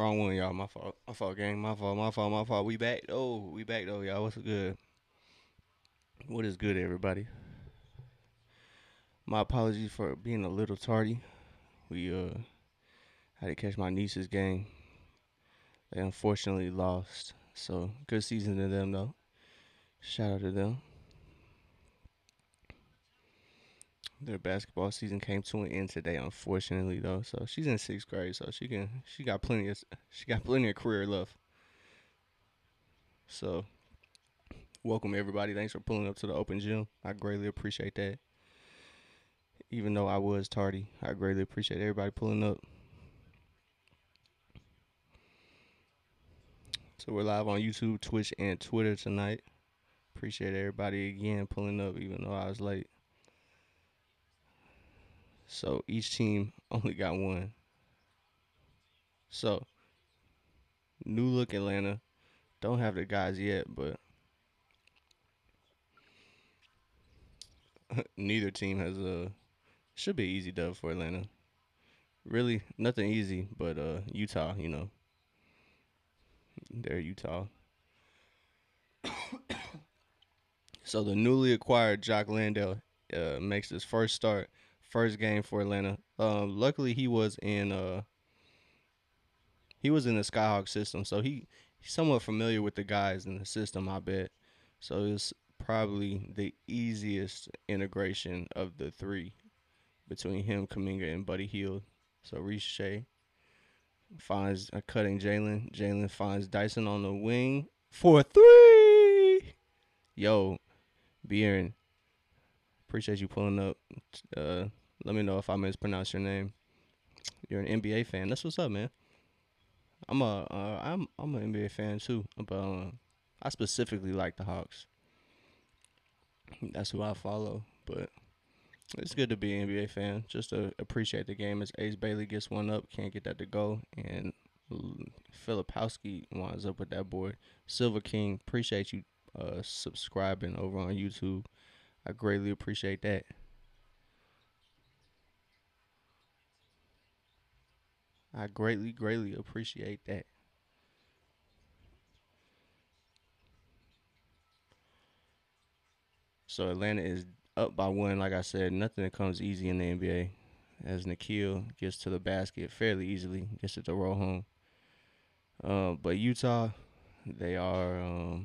Wrong one, y'all. My fault. My fault, gang. My fault. My fault. My fault. We back. Oh, we back though, y'all. What's good? What is good, everybody? My apologies for being a little tardy. We had to catch my niece's game. They unfortunately lost. So good season to them though. Shout out to them. Their basketball season came to an end today, unfortunately though. So she's in sixth grade, so she got plenty of career left. So welcome everybody. Thanks for pulling up to the open gym. I greatly appreciate that. Even though I was tardy, I greatly appreciate everybody pulling up. So we're live on YouTube, Twitch, and Twitter tonight. Appreciate everybody again pulling up, even though I was late. So each team only got one. So new look Atlanta. Don't have the guys yet, but neither team has a should be an easy dub for Atlanta. Really, nothing easy, but Utah, they're Utah. So the newly acquired Jock Landale makes his first start, first game for Atlanta. Luckily he was in the Skyhawk system, so he's somewhat familiar with the guys in the system. I bet. So it's probably the easiest integration of the three between him, Kaminga, and Buddy Hield. So Reese Shea finds a cutting Jalen. Jalen finds Dyson on the wing for three. Yo, Bjorn, appreciate you pulling up. Uh, Let me know if I mispronounce your name. You're an NBA fan. That's what's up, man. I'm an NBA fan too, but I specifically like the Hawks. That's who I follow. But it's good to be an NBA fan. Just to appreciate the game as Ace Bailey gets one up, can't get that to go, and Filipowski winds up with that board. Silver King, appreciate you subscribing over on YouTube. I greatly appreciate that. I greatly appreciate that. So Atlanta is up by one. Like I said, nothing that comes easy in the NBA. As Nikhil gets to the basket fairly easily, gets it to roll home. But Utah, they are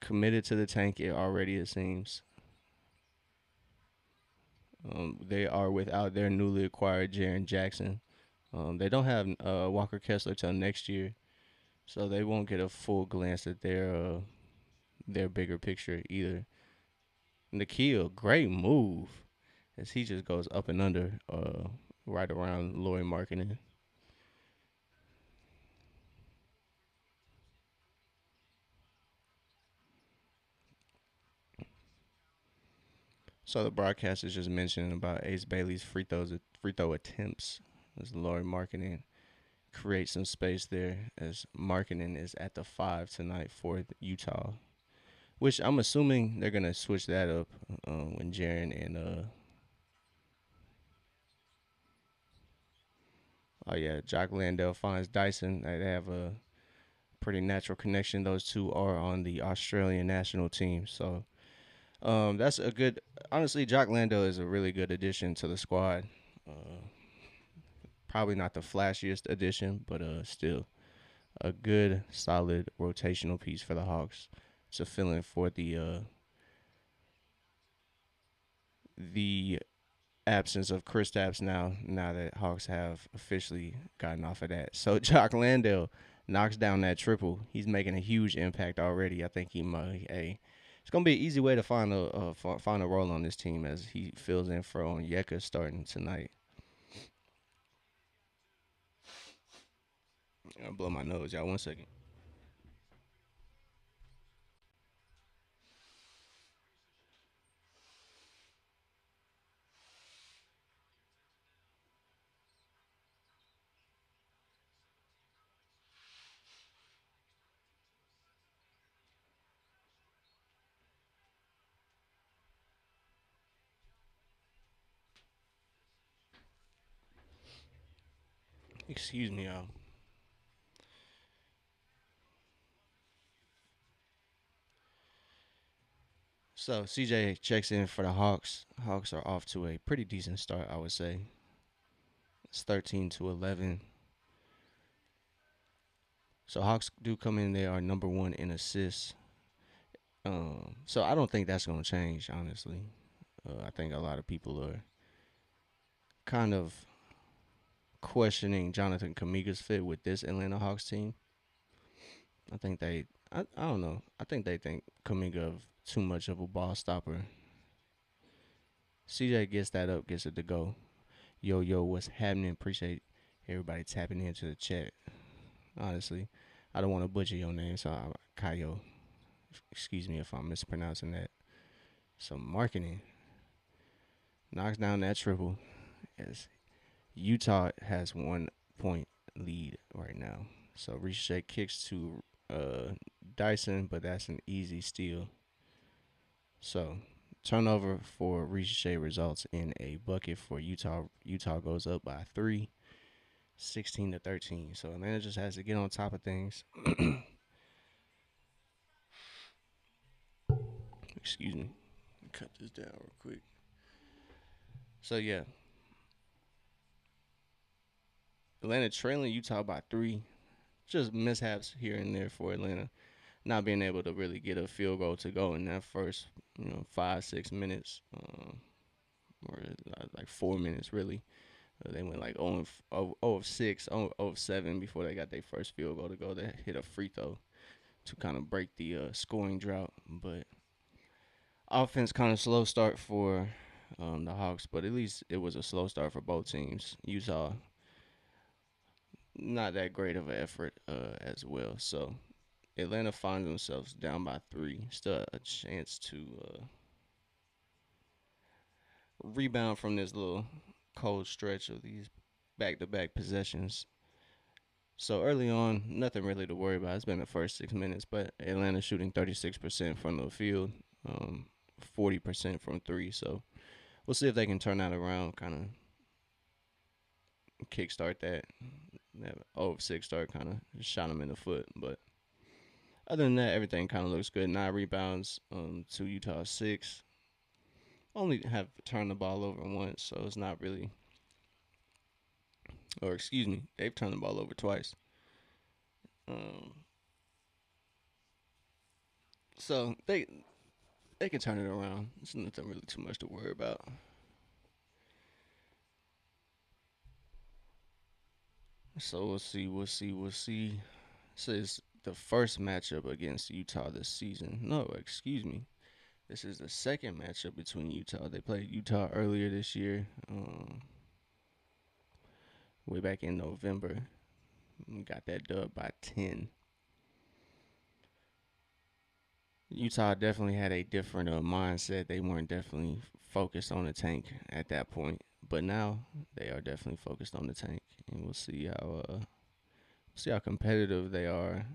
committed to the tank already. It seems they are without their newly acquired Jaren Jackson. They don't have Walker Kessler till next year, so they won't get a full glance at their bigger picture either. Nikhil, great move as he just goes up and under right around Laurie Marketing. So the broadcast is just mentioning about Ace Bailey's free throw attempts as Laurie Marketing creates some space there as Marketing is at the five tonight for Utah, which I'm assuming they're gonna switch that up when Jaren and oh yeah, Jock Landale finds Dyson. They have a pretty natural connection. Those two are on the Australian national team, so that's a good. Honestly, Jock Landale is a really good addition to the squad. Uh, Probably not the flashiest addition, but still a good, solid rotational piece for the Hawks to fill in for the absence of Kristaps now that Hawks have officially gotten off of that. So Jock Landale knocks down that triple. He's making a huge impact already. I think he might. It's gonna be an easy way to find a role on this team as he fills in for Onyeka starting tonight. I'll blow my nose, y'all. 1 second. Excuse me, y'all. So CJ checks in for the Hawks. Hawks are off to a pretty decent start, I would say. It's 13-11. So Hawks do come in. They are number one in assists. So I don't think that's going to change, honestly. I think a lot of people are kind of questioning Jonathan Kamiga's fit with this Atlanta Hawks team. I think I don't know. I think they think Kamiga of too much of a ball stopper. CJ gets that up, gets it to go. Yo, what's happening? Appreciate everybody tapping into the chat. Honestly, I don't want to butcher your name, so Kayo. Excuse me if I'm mispronouncing that. So marketing knocks down that triple as Utah has 1 point lead right now. So Ricochet kicks to Dyson, but that's an easy steal. So turnover for Ricochet results in a bucket for Utah. Utah goes up by 3, 16-13. So Atlanta just has to get on top of things. Excuse me. Cut this down real quick. So yeah, Atlanta trailing Utah by 3. Just mishaps here and there for Atlanta. Not being able to really get a field goal to go in that first, 5-6 minutes, or like 4 minutes really. They went like 0 of 6, 0 of 7 before they got their first field goal to go. They hit a free throw to kind of break the scoring drought. But offense kind of slow start for the Hawks, but at least it was a slow start for both teams. Utah, not that great of an effort as well. So Atlanta finds themselves down by 3. Still a chance to rebound from this little cold stretch of these back-to-back possessions. So early on, nothing really to worry about. It's been the first 6 minutes, but Atlanta shooting 36% from the field, 40% from three. So we'll see if they can turn that around, kind of kickstart that. That 0 of 6 start kind of shot them in the foot. But other than that, everything kind of looks good. 9 rebounds to Utah 6. Only have turned the ball over once, so it's not really. Or excuse me, they've turned the ball over twice. Um, so they can turn it around. It's nothing really too much to worry about. So we'll see. This is the first matchup against Utah this season. No, excuse me. This is the second matchup between Utah. They played Utah earlier this year, way back in November. Got that dub by 10. Utah definitely had a different mindset. They weren't definitely focused on the tank at that point, but now they are definitely focused on the tank, and we'll see how competitive they are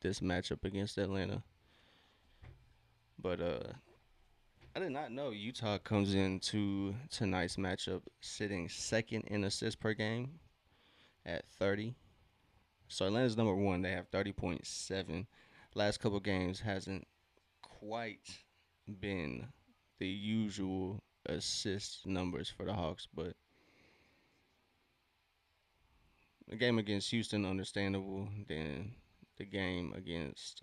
this matchup against Atlanta. But I did not know Utah comes into tonight's matchup sitting second in assists per game at 30. So Atlanta's number one. They have 30.7. Last couple games hasn't quite been the usual assist numbers for the Hawks, but the game against Houston, understandable. Then the game against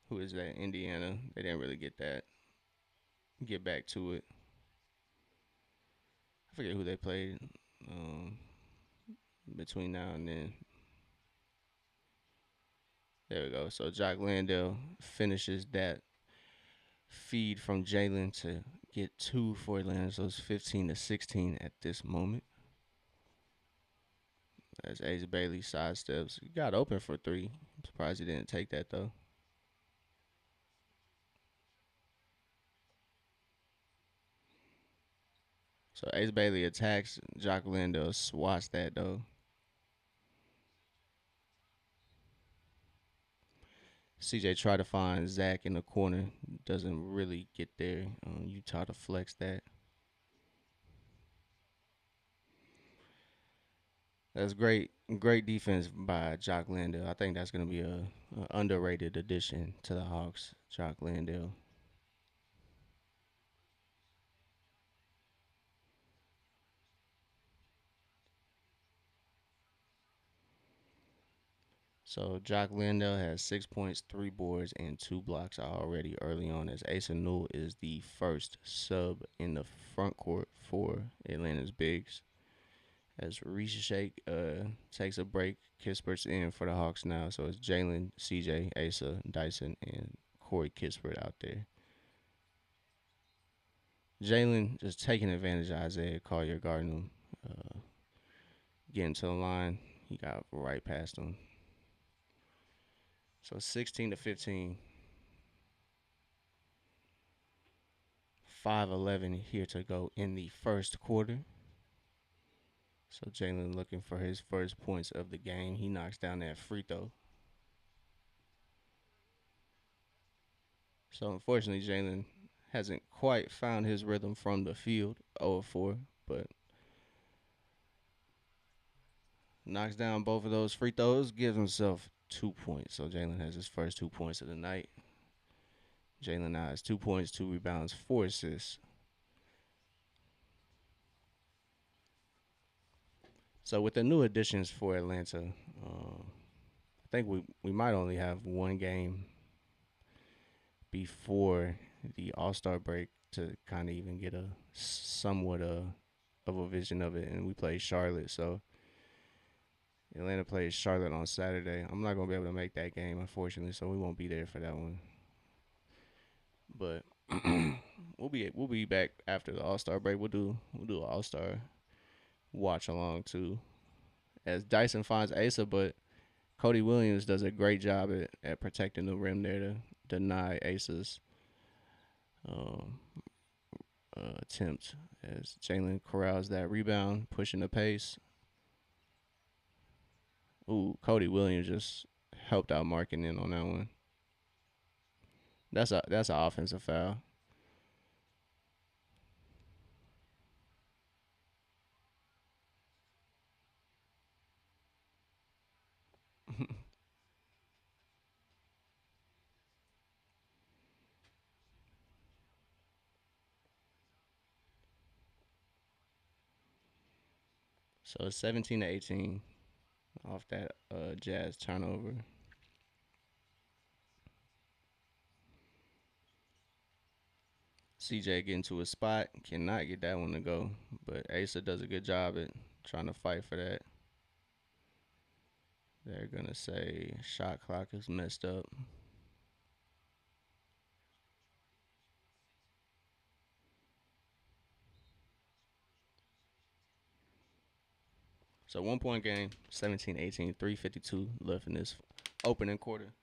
who is that? Indiana. They didn't really get back to it. I forget who they played um, between now and then. There we go. So Jock Landale finishes that feed from Jalen to get 2 for Atlanta. So it's 15-16 at this moment. As Ace Bailey sidesteps, he got open for 3. I'm surprised he didn't take that though. So Ace Bailey attacks. Jock Landale swats that though. CJ tried to find Zach in the corner. Doesn't really get there. Utah to flex that. That's great. Great defense by Jock Landale. I think that's going to be a underrated addition to the Hawks. Jock Landale. So Jock Landale has 6 points, 3 boards, and 2 blocks already early on. As Asa Newell is the first sub in the front court for Atlanta's bigs. As Risha Shake takes a break, Kispert's in for the Hawks now. So it's Jalen, CJ, Asa, Dyson, and Corey Kispert out there. Jalen just taking advantage of Isaiah Collier guarding him, uh, getting to the line. He got right past him. So 16 to 15, 5:11 here to go in the first quarter. So Jalen looking for his first points of the game. He knocks down that free throw. So unfortunately, Jalen hasn't quite found his rhythm from the field, 0 of 4, but knocks down both of those free throws, gives himself 2 points. So Jalen has his first 2 points of the night. Jalen now has 2 points, 2 rebounds, 4 assists. So with the new additions for Atlanta, I think we might only have one game before the All Star break to kind of even get a somewhat of a vision of it, and we play Charlotte. So Atlanta plays Charlotte on Saturday. I'm not gonna be able to make that game, unfortunately, so we won't be there for that one. But we'll be back after the All Star break. We'll do an All Star watch along too, as Dyson finds Asa, but Cody Williams does a great job at protecting the rim there to deny Asa's um, attempt as Jalen corrals that rebound, pushing the pace. Ooh, Cody Williams just helped out marking in on that one. That's an offensive foul. So it's 17 to 18 off that Jazz turnover. CJ getting to a spot, cannot get that one to go, but Asa does a good job at trying to fight for that. They're gonna say shot clock is messed up. So 1 point game, 17-18, 3:52 left in this opening quarter.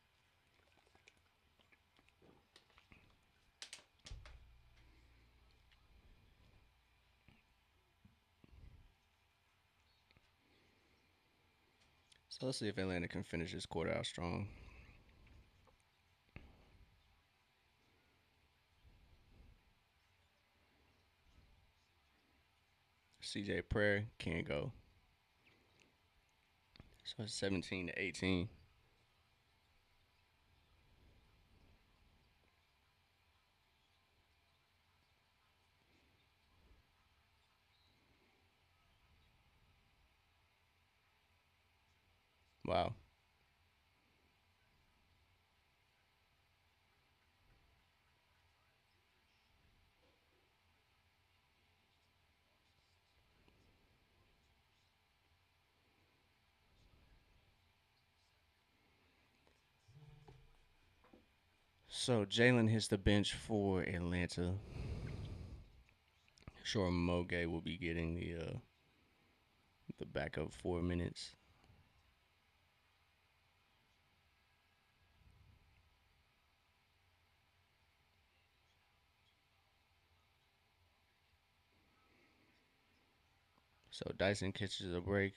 So let's see if Atlanta can finish this quarter out strong. CJ Prayer can't go. So it's 17 to 18. Wow. So Jalen hits the bench for Atlanta. Sure, Moge will be getting the backup 4 minutes. So Dyson catches a break.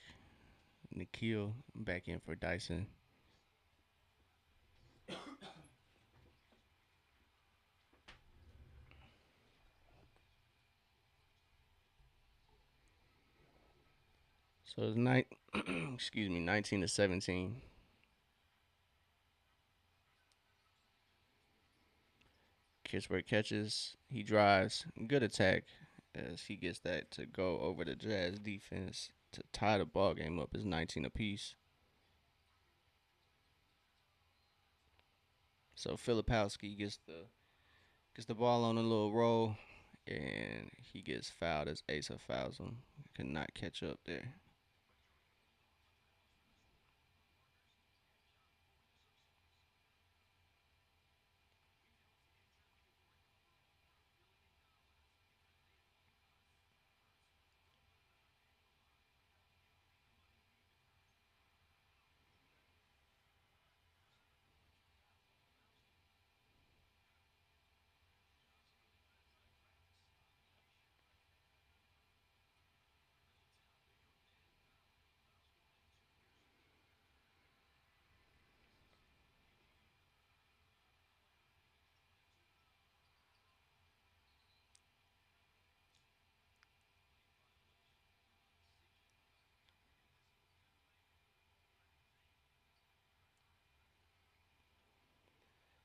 Nikhil back in for Dyson. So it's excuse me, 19-17. Kingsbury catches. He drives. Good attack as he gets that to go over the Jazz defense to tie the ball game up. It's 19 apiece. So Filipowski gets the ball on a little roll, and he gets fouled as Asa fouls him. Could not catch up there.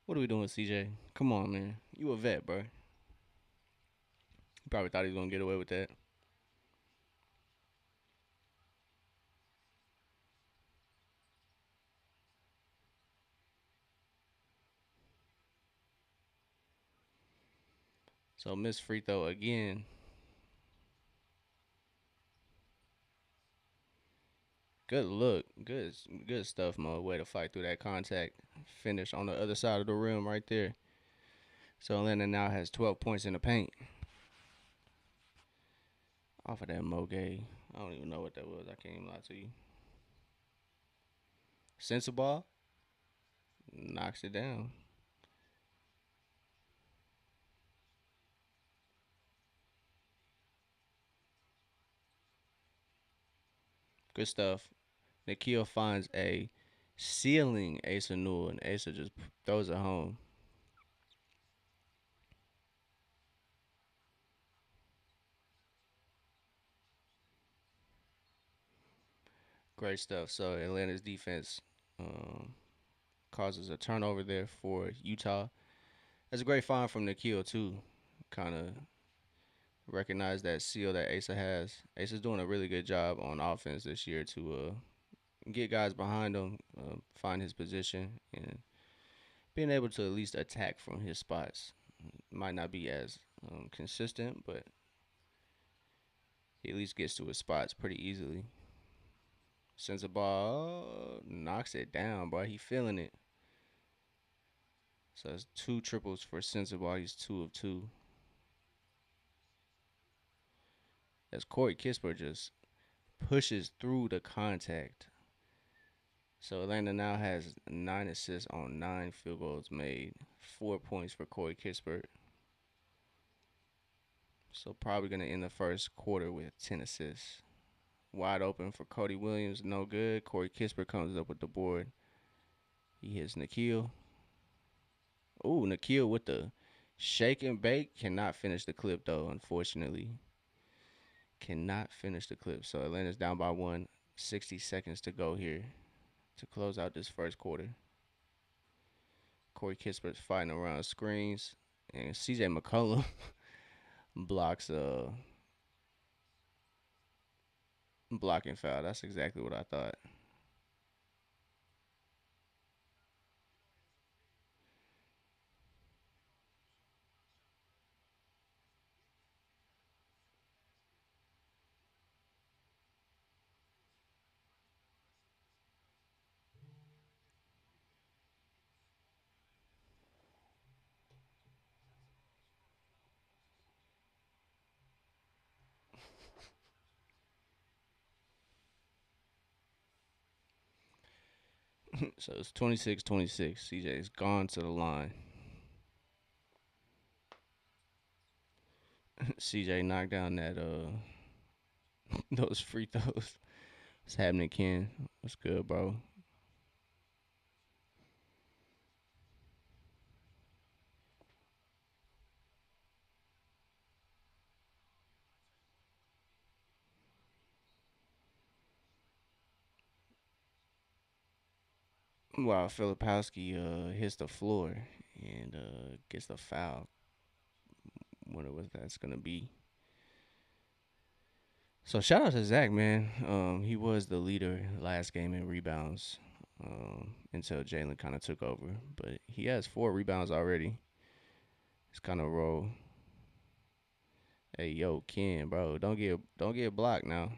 What are we doing, CJ? Come on, man. You a vet, bro. You probably thought he was gonna get away with that. So miss free throw again. Good look. Good stuff, Mo. Way to fight through that contact. Finish on the other side of the rim right there. So Atlanta now has 12 points in the paint. Off of that Mo Gay. I don't even know what that was. I can't even lie to you. Sensabaugh knocks it down. Good stuff. Nikhil finds a ceiling Asa Newell, and Asa just throws it home. Great stuff. So Atlanta's defense um, causes a turnover there for Utah. That's a great find from Nikhil too. Kind of recognize that seal that Asa has. Asa's doing a really good job on offense this year to get guys behind him, find his position, and being able to at least attack from his spots. Might not be as consistent, but he at least gets to his spots pretty easily. Sends a ball, knocks it down, boy. He feeling it. So it's two triples for Sensabaugh. He's 2 of 2. As Corey Kispert just pushes through the contact. So Atlanta now has 9 assists on 9 field goals made. 4 points for Corey Kispert. So probably gonna end the first quarter with 10 assists. Wide open for Cody Williams, no good. Corey Kispert comes up with the board. He hits Nikhil. Ooh, Nikhil with the shake and bake. Cannot finish the clip though, unfortunately. Cannot finish the clip. So Atlanta's down by one. 60 seconds to go here to close out this first quarter. Corey Kispert's fighting around screens. And CJ McCollum blocks a blocking foul. That's exactly what I thought. So it's 26-26. CJ's gone to the line. CJ knocked down that those free throws. What's happening, Ken? What's good, bro? while Filipowski hits the floor and gets the foul. Wonder what that's gonna be. So shout out to Zach, man. He was the leader last game in rebounds until Jalen kind of took over, but he has 4 rebounds already. It's kind of roll. Hey, yo, Ken, bro, don't get blocked now.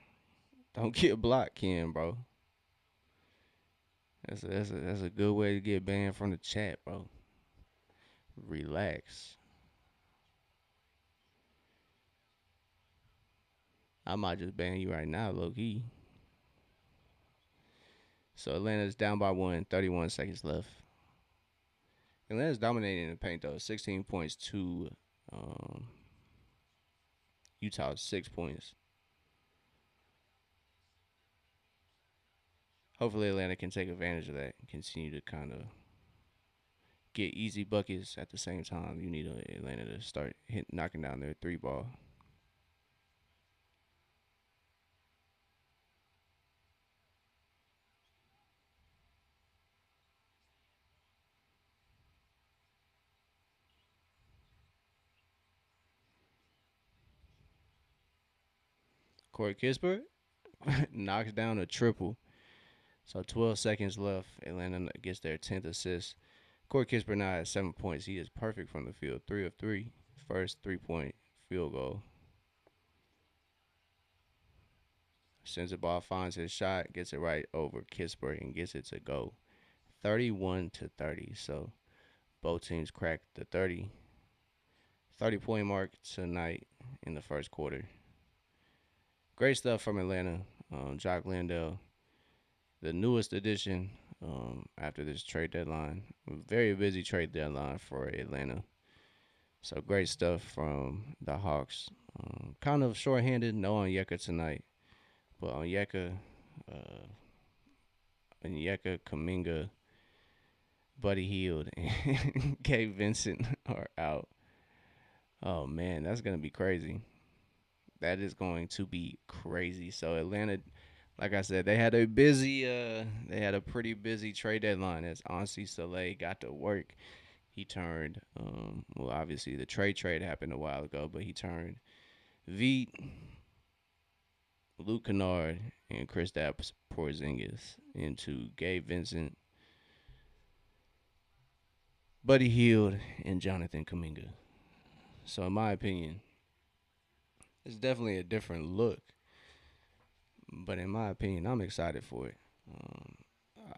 Don't get blocked, Ken, bro. That's a good way to get banned from the chat, bro. Relax. I might just ban you right now, low key. So Atlanta's down by one, 31 seconds left. Atlanta's dominating in the paint though, 16 points to um, Utah's 6 points. Hopefully Atlanta can take advantage of that and continue to kind of get easy buckets at the same time. You need Atlanta to start knocking down their three ball. Corey Kispert knocks down a triple. So 12 seconds left. Atlanta gets their 10th assist. Corey Kispert now has 7 points. He is perfect from the field. 3 of 3. First 3-point field goal. Sends the ball, finds his shot, gets it right over Kispert, and gets it to go 31-30. So both teams cracked the 30 point mark tonight in the first quarter. Great stuff from Atlanta. Jock Landale, the newest addition after this trade deadline. Very busy trade deadline for Atlanta. So great stuff from the Hawks. Kind of shorthanded, no Onyeka tonight. But Onyeka, Kaminga, Buddy Hield, and Gabe Vincent are out. Oh man, that's gonna be crazy. That is going to be crazy. So Atlanta, like I said, they had a pretty busy trade deadline as Ansi Soleil got to work. He turned well obviously the trade happened a while ago, but he turned Veet, Luke Kennard, and Kristaps Porzingis into Gabe Vincent, Buddy Hield, and Jonathan Kaminga. So in my opinion, it's definitely a different look. But in my opinion, I'm excited for it. Um,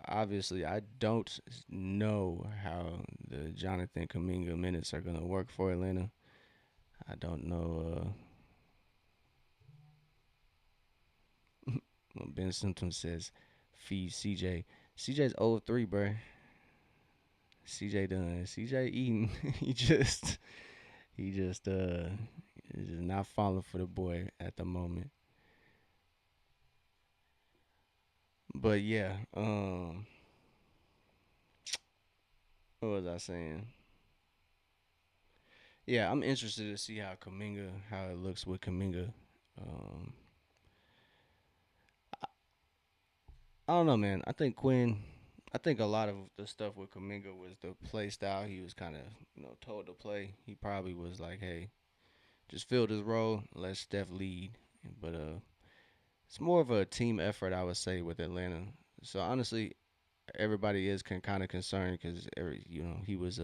Obviously, I don't know how the Jonathan Kaminga minutes are going to work for Atlanta. I don't know. Ben Simpson says, feed CJ. CJ's 0-3, bruh. CJ done. CJ eating. He just is just not falling for the boy at the moment. But yeah, what was I saying? Yeah, I'm interested to see how it looks with Kaminga. Um, I don't know, man. I think a lot of the stuff with Kaminga was the play style. He was kind of, told to play. He probably was like, hey, just fill this role, let Steph lead. But it's more of a team effort, I would say, with Atlanta. So honestly, everybody is kind of concerned because he was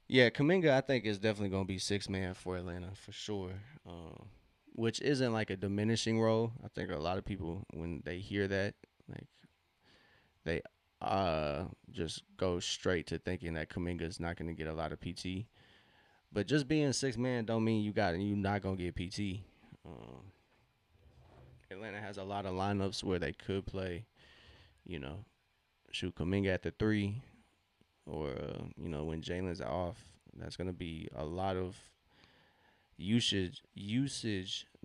yeah, Kaminga I think is definitely gonna be 6 man for Atlanta for sure. Which isn't like a diminishing role. I think a lot of people when they hear that, like they just go straight to thinking that Kaminga is not gonna get a lot of PT. But just being 6 man don't mean you not gonna get PT. Um, Atlanta has a lot of lineups where they could play, you know, shoot Kaminga at the three, or when Jalen's off, that's gonna be a lot of usage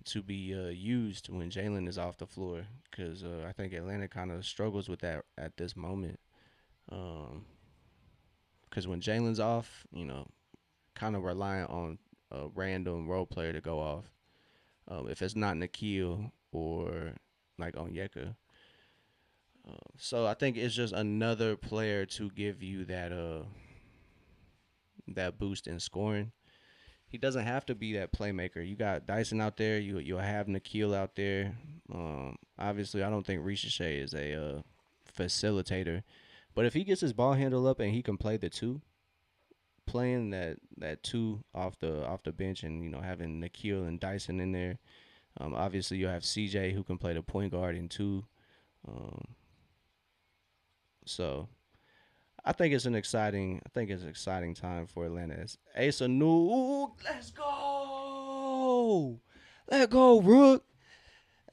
to be used when Jalen is off the floor because I think Atlanta kind of struggles with that at this moment. Because when Jalen's off, kind of relying on a random role player to go off. If it's not Nikhil or like Onyeka, So I think it's just another player to give you that boost in scoring. He doesn't have to be that playmaker. You got Dyson out there. You'll have Nikhil out there. Obviously, I don't think Ricochet is a facilitator, but if he gets his ball handle up and he can play the two, playing that two off the bench, and having Nikhil and Dyson in there. Obviously, you'll have CJ who can play the point guard in two. Um, so I think it's an exciting time for Atlanta. It's Asa New, let's go, let go, Rook.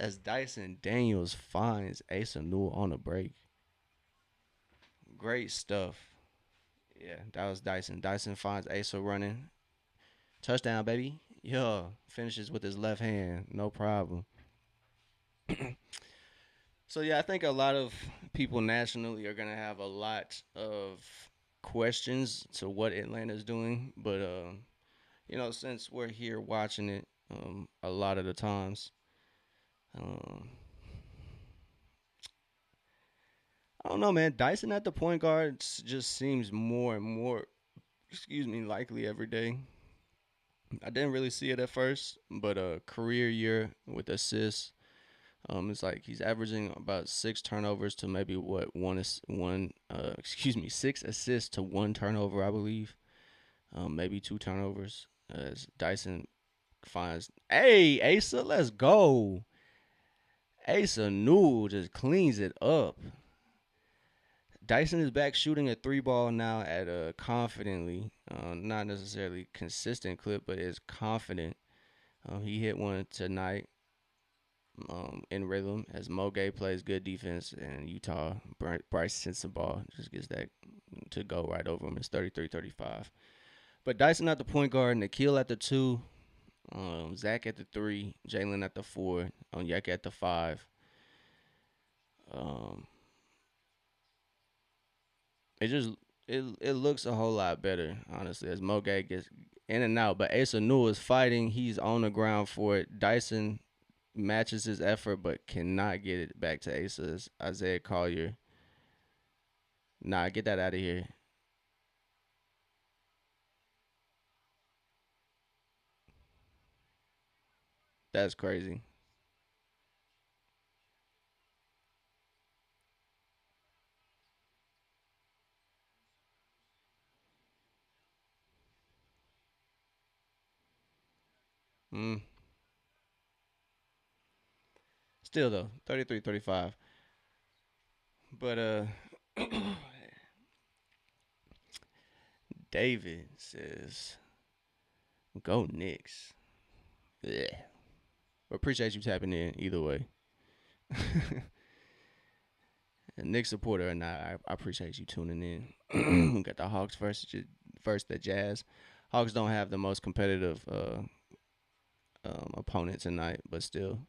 As Dyson Daniels finds Asa New on the break, great stuff. Yeah, that was Dyson. Dyson finds Asa running, touchdown, baby. Yeah, finishes with his left hand, no problem. So yeah, I think a lot of people nationally are gonna have a lot of questions to what Atlanta's doing, but since we're here watching it, a lot of the times, um, I don't know, man. Dyson at the point guard just seems more and more, likely every day. I didn't really see it at first, but a career year with assists. It's like he's averaging about 6 turnovers to maybe what one is one. 6 assists to 1 turnover, I believe. Maybe 2 turnovers. As Dyson finds, hey Asa, let's go. Asa Newell just cleans it up. Dyson is back shooting a three ball now at a confidently, not necessarily consistent clip, but is confident. He hit one tonight in rhythm as Mo Gay plays good defense and Utah Bryce Sensabaugh just gets that to go right over him. It's 33-35. But Dyson at the point guard, Nikhil at the two, Zach at the three, Jalen at the four, Onyeka at the five. Um, it just it looks a whole lot better, honestly, as Mo Gay gets in and out. But Asa Newell is fighting. He's on the ground for it. Dyson matches his effort but cannot get it back to Asa's Isaiah Collier. Nah, get that out of here. That's crazy. Mm. Still though, 33-35. But David says, "Go Knicks." Yeah. Appreciate you tapping in either way. A Knicks supporter or not, I appreciate you tuning in. We got the Hawks versus the Jazz. Hawks don't have the most competitive opponent tonight, but still,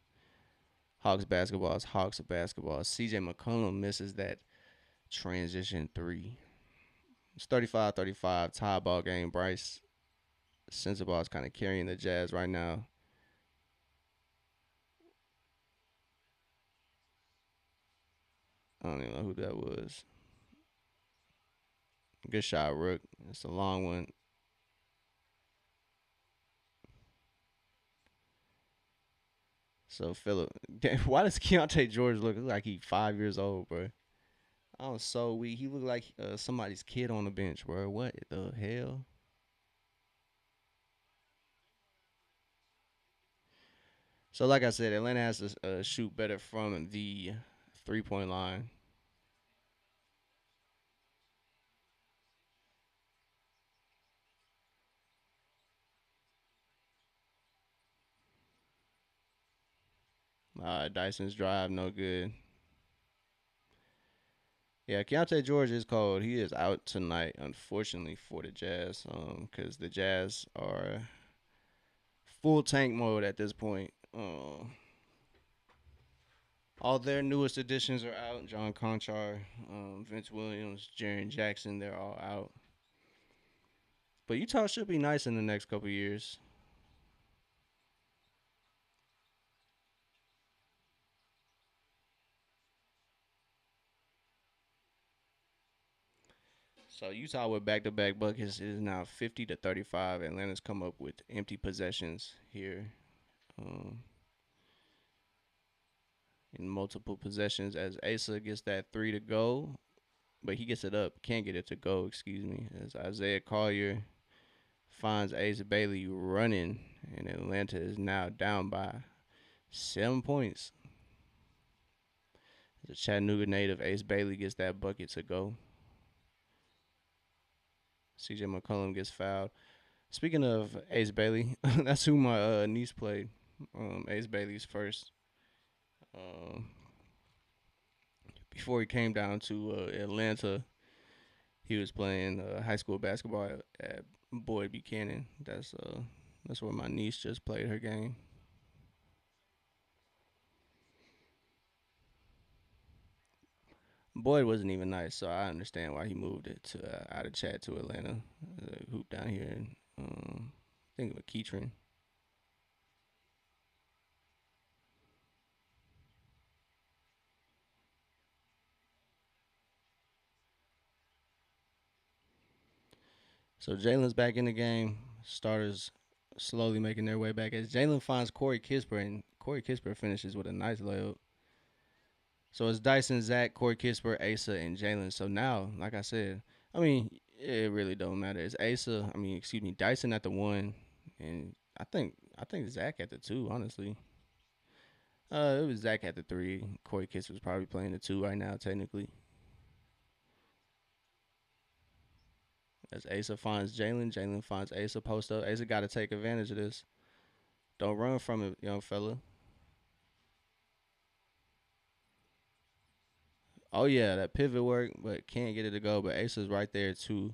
Hawks basketball is Hawks basketball. CJ McCollum misses that transition three. It's 35-35, tie ball game. Bryce Sensabaugh is kind of carrying the Jazz right now. I don't even know who that was. Good shot, Rook. It's a long one. So Philip, why does Keontae George look like he 5 years old, bro? I was so weak. He looked like somebody's kid on the bench, bro. What the hell? So like I said, Atlanta has to shoot better from the 3 point line. Dyson's drive, no good. Yeah, Keontae George is cold. He is out tonight, unfortunately for the Jazz, because the Jazz are full tank mode at this point. All their newest additions are out. John Conchar, Vince Williams, Jaren Jackson, they're all out. But Utah should be nice in the next couple years. So Utah with back-to-back buckets is now 50-35. Atlanta's come up with empty possessions here, um, in multiple possessions as Asa gets that three to go, but he gets it up, can't get it to go. Excuse me. As Isaiah Collier finds Ace Bailey running, and Atlanta is now down by 7 points. The Chattanooga native Ace Bailey gets that bucket to go. CJ McCollum gets fouled. Speaking of Ace Bailey, that's who my niece played. Ace Bailey's first. Um, Before he came down to Atlanta, he was playing high school basketball at Boyd Buchanan. That's where my niece just played her game. Boyd wasn't even nice, so I understand why he moved it to out of Chat to Atlanta. Hoop down here in I think with Keatron. So Jalen's back in the game. Starters slowly making their way back as Jalen finds Corey Kisper, and Corey Kisper finishes with a nice layup. So it's Dyson, Zach, Corey Kisper, Asa, and Jalen. So now, like I said, I mean, it really don't matter. It's Asa. I mean, excuse me, Dyson at the one, and I think Zach at the two. Honestly, it was Zach at the three. Corey Kisper's probably playing the two right now, technically. As Asa finds Jalen, Jalen finds Asa post up. Asa got to take advantage of this. Don't run from it, young fella. Oh yeah, that pivot work, but can't get it to go. But Asa's right there to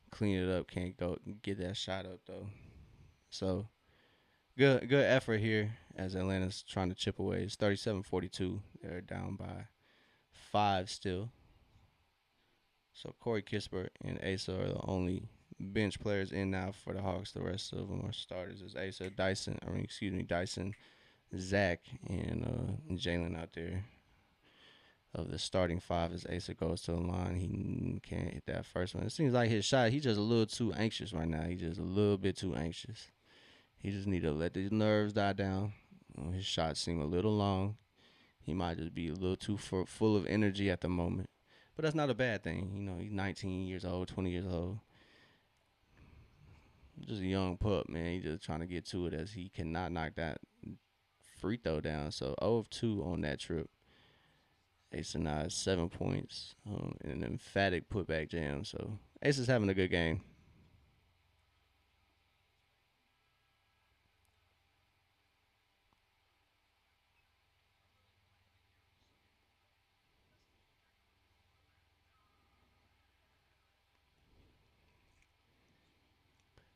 clean it up. Can't go get that shot up though. So good effort here as Atlanta's trying to chip away. It's 37-42. They're down by five still. So Corey Kisper and Asa are the only bench players in now for the Hawks. The rest of them are starters. It's Asa, Dyson. I mean, excuse me, Dyson, Zach, and Jalen out there. Of the starting five, as Asa goes to the line, he can't hit that first one. It seems like his shot, he's just a little too anxious right now. He's just a little bit too anxious. He just need to let the nerves die down. His shots seem a little long. He might just be a little too full of energy at the moment. But that's not a bad thing. You know, he's 19 years old, 20 years old. Just a young pup, man. He's just trying to get to it as he cannot knock that free throw down. So 0 of 2 on that trip. Ace and I 7 points in an emphatic putback jam. So Ace is having a good game.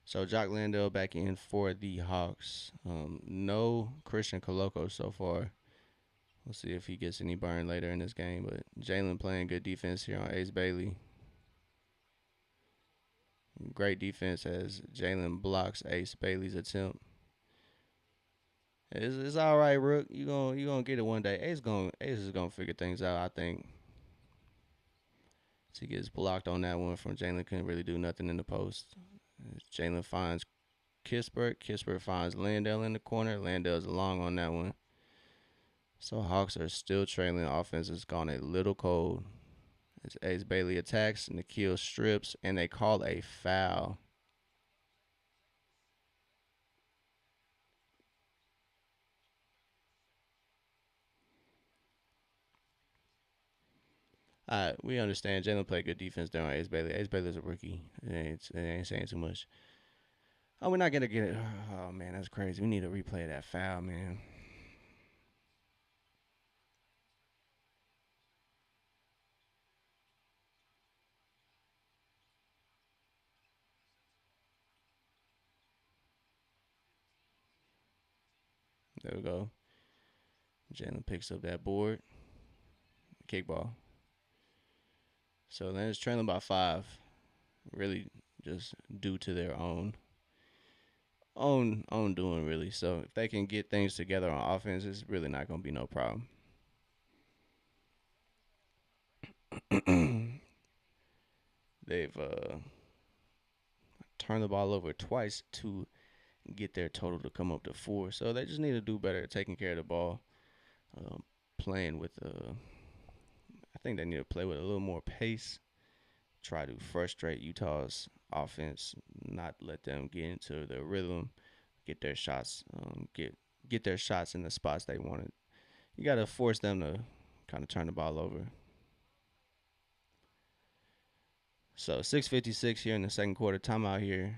So Jock Landale back in for the Hawks. No Christian Coloco so far. We'll see if he gets any burn later in this game. But Jalen playing good defense here on Ace Bailey. Great defense as Jalen blocks Ace Bailey's attempt. It's all right, Rook. You gonna get it one day. Ace is gonna figure things out. I think. He gets blocked on that one from Jalen. Couldn't really do nothing in the post. Jalen finds Kispert. Kispert finds Landale in the corner. Landale's long on that one. So Hawks are still trailing. Offense has gone a little cold. As Ace Bailey attacks, Nikhil strips, and they call a foul. We understand Jalen played good defense there on Ace Bailey. Ace Bailey's a rookie. It ain't saying too much. Oh, we're not gonna get it. Oh man, that's crazy. We need to replay that foul, man. There we go. Jalen picks up that board. Kickball. So then it's trailing by five. Really just due to their own doing really. So if they can get things together on offense, it's really not gonna be no problem. They've turned the ball over twice to get their total to come up to 4. So they just need to do better at taking care of the ball, um, playing with. I think they need to play with a little more pace. Try to frustrate Utah's offense, not let them get into their rhythm, get their shots, get their shots in the spots they wanted. You got to force them to kind of turn the ball over. So 6:56 here in the second quarter. Timeout here.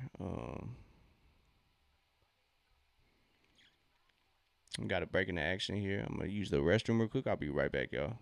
Got a break in the action here. I'm gonna use the restroom real quick. I'll be right back, y'all.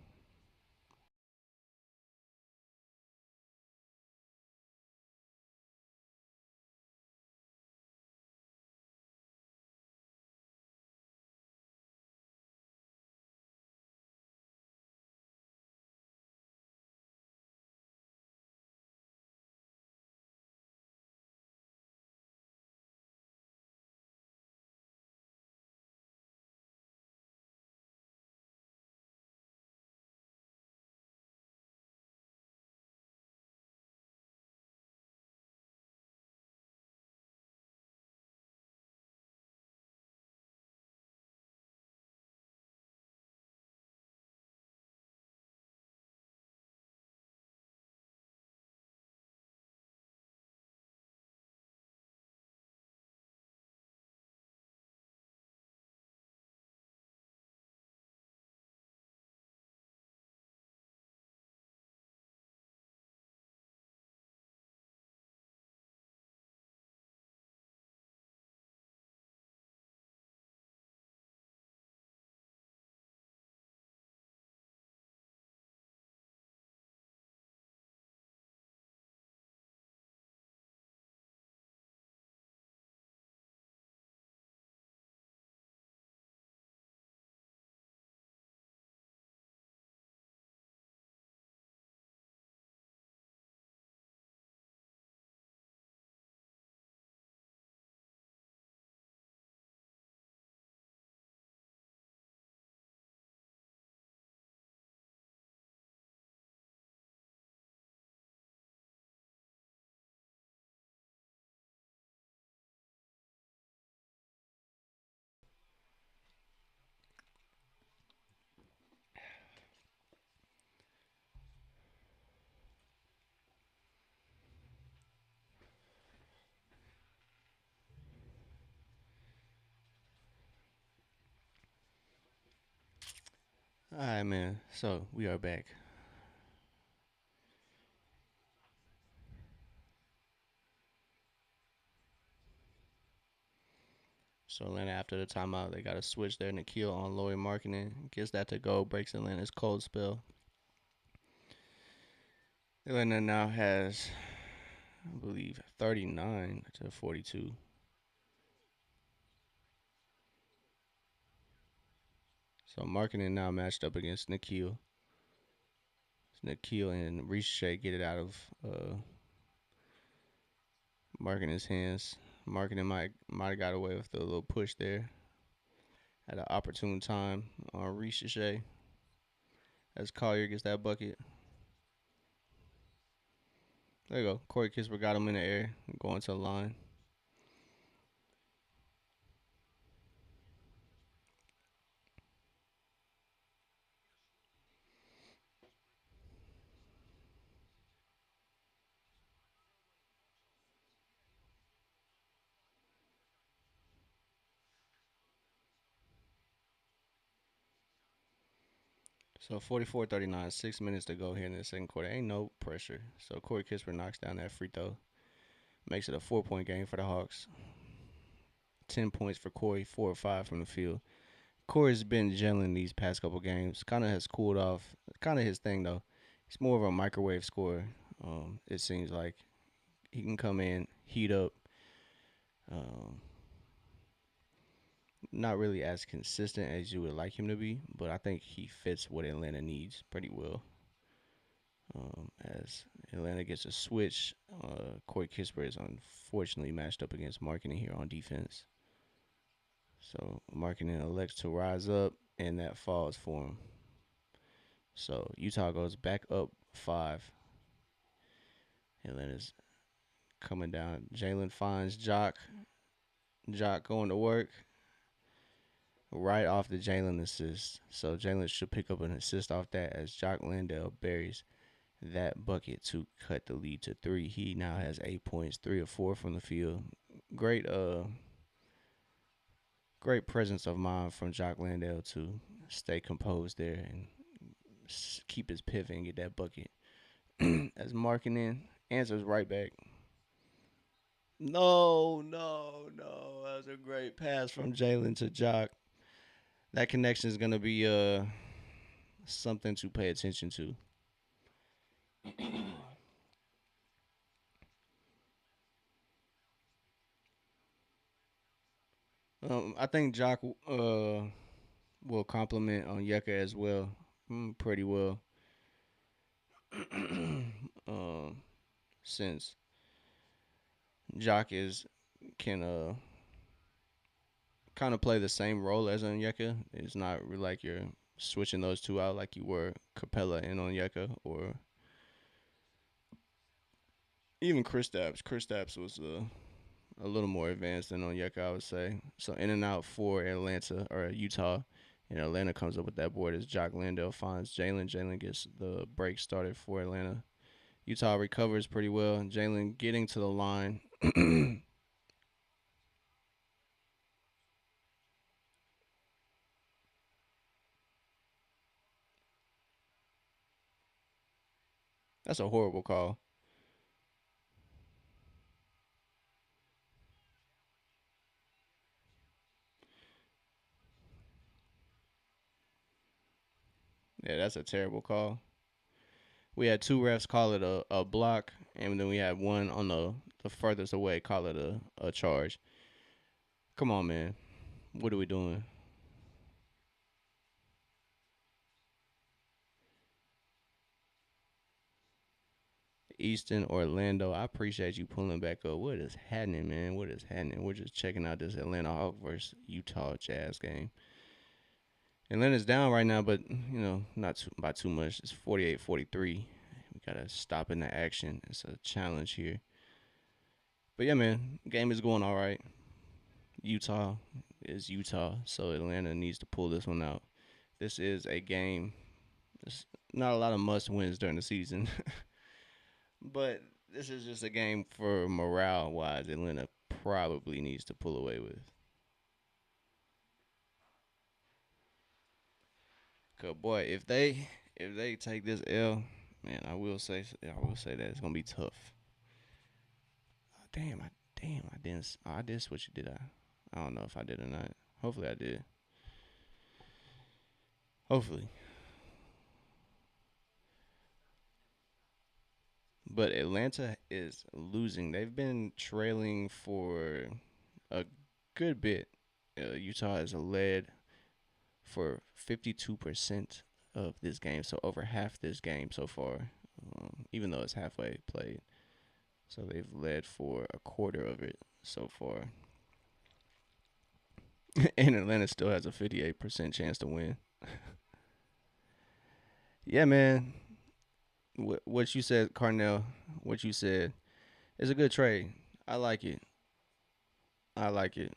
All right, man. So we are back. So Atlanta, after the timeout, they got to switch their Nikhil on Lauri Markkinen. Gets that to go, breaks Atlanta's cold spell. Atlanta now has, I believe, 39 to 42. So Markkinen now matched up against Nikhil. Nikhil and Ricochet get it out of Markkinen's hands. Markkinen might have got away with a little push there at an opportune time on Ricochet as Collier gets that bucket. There you go. Corey Kispert got him in the air, going to the line. So 44-39, 6 minutes to go here in the second quarter. Ain't no pressure. So Corey Kispert knocks down that free throw. Makes it a 4 point game for the Hawks. 10 points for Corey, 4 or 5 from the field. Corey's been gelling these past couple games. Kind of has cooled off. Kind of his thing, though. He's more of a microwave scorer, it seems like. He can come in, heat up. Um, not really as consistent as you would like him to be, but I think he fits what Atlanta needs pretty well. As Atlanta gets a switch, Corey Kispert is unfortunately matched up against Markkinen here on defense. So Markkinen elects to rise up, and that falls for him. So Utah goes back up 5. Atlanta's coming down. Jalen finds Jock. Jock going to work right off the Jalen assist. So Jalen should pick up an assist off that as Jock Landale buries that bucket to cut the lead to 3. He now has 8 points, 3 of 4 from the field. Great great presence of mind from Jock Landale to stay composed there and keep his pivot and get that bucket. As Markkanen answers right back. No, no, no. That was a great pass from Jalen to Jock. That connection is gonna be something to pay attention to. I think Jock will compliment on Yucca as well, pretty well, um, since Jock is can kind of play the same role as Onyeka. It's not really like you're switching those two out like you were Capella and Onyeka, or even Kristaps. Kristaps was a little more advanced than Onyeka, I would say. So in and out for Atlanta or Utah. And Atlanta comes up with that board as Jock Landale finds Jalen. Jalen gets the break started for Atlanta. Utah recovers pretty well. Jalen getting to the line. That's a horrible call. Yeah, that's a terrible call. We had two refs call it a block, and then we had one on the furthest away call it a charge. Come on, man. What are we doing? Easton, Orlando. I appreciate you pulling back up. What is happening, man? What is happening? We're just checking out this Atlanta Hawk versus Utah Jazz game. Atlanta's down right now, but not by too much. It's 48-43. We gotta stop in the action. It's a challenge here. But yeah, man, game is going all right. Utah is Utah, so Atlanta needs to pull this one out. This is a game. There's not a lot of must wins during the season, but this is just a game for morale wise. Atlanta probably needs to pull away with. Cause boy, if they take this L, man, I will say that it's gonna be tough. Damn, I didn't. I did switch it. Did I? I don't know if I did or not. Hopefully, I did. Hopefully, but Atlanta is losing. They've been trailing for a good bit. Utah has led for 52% of this game, so over half this game so far. Even though it's halfway played, so they've led for a quarter of it so far. And Atlanta still has a 58% chance to win. Yeah, man. What you said, Carnell, what you said is a good trade. I like it. I like it.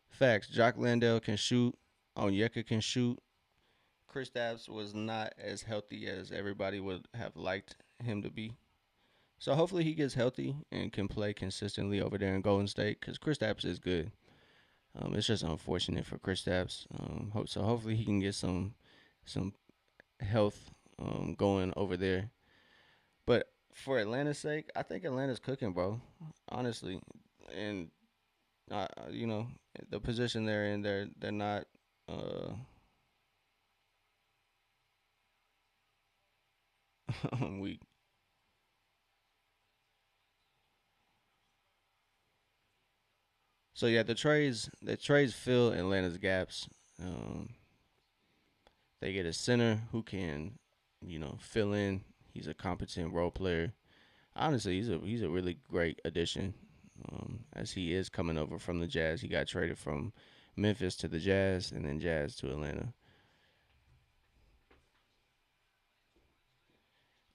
Facts. Jock Landale can shoot. Onyeka can shoot. Kristaps was not as healthy as everybody would have liked him to be. So hopefully he gets healthy and can play consistently over there in Golden State because Kristaps is good. It's just unfortunate for Kristaps. Hopefully he can get some health going over there. But for Atlanta's sake, I think Atlanta's cooking, bro. Honestly, and you know the position they're in, they're not uh weak. So yeah, the trades fill Atlanta's gaps. Um, they get a center who can, fill in. He's a competent role player. Honestly, he's a really great addition. As he is coming over from the Jazz, he got traded from Memphis to the Jazz and then Jazz to Atlanta.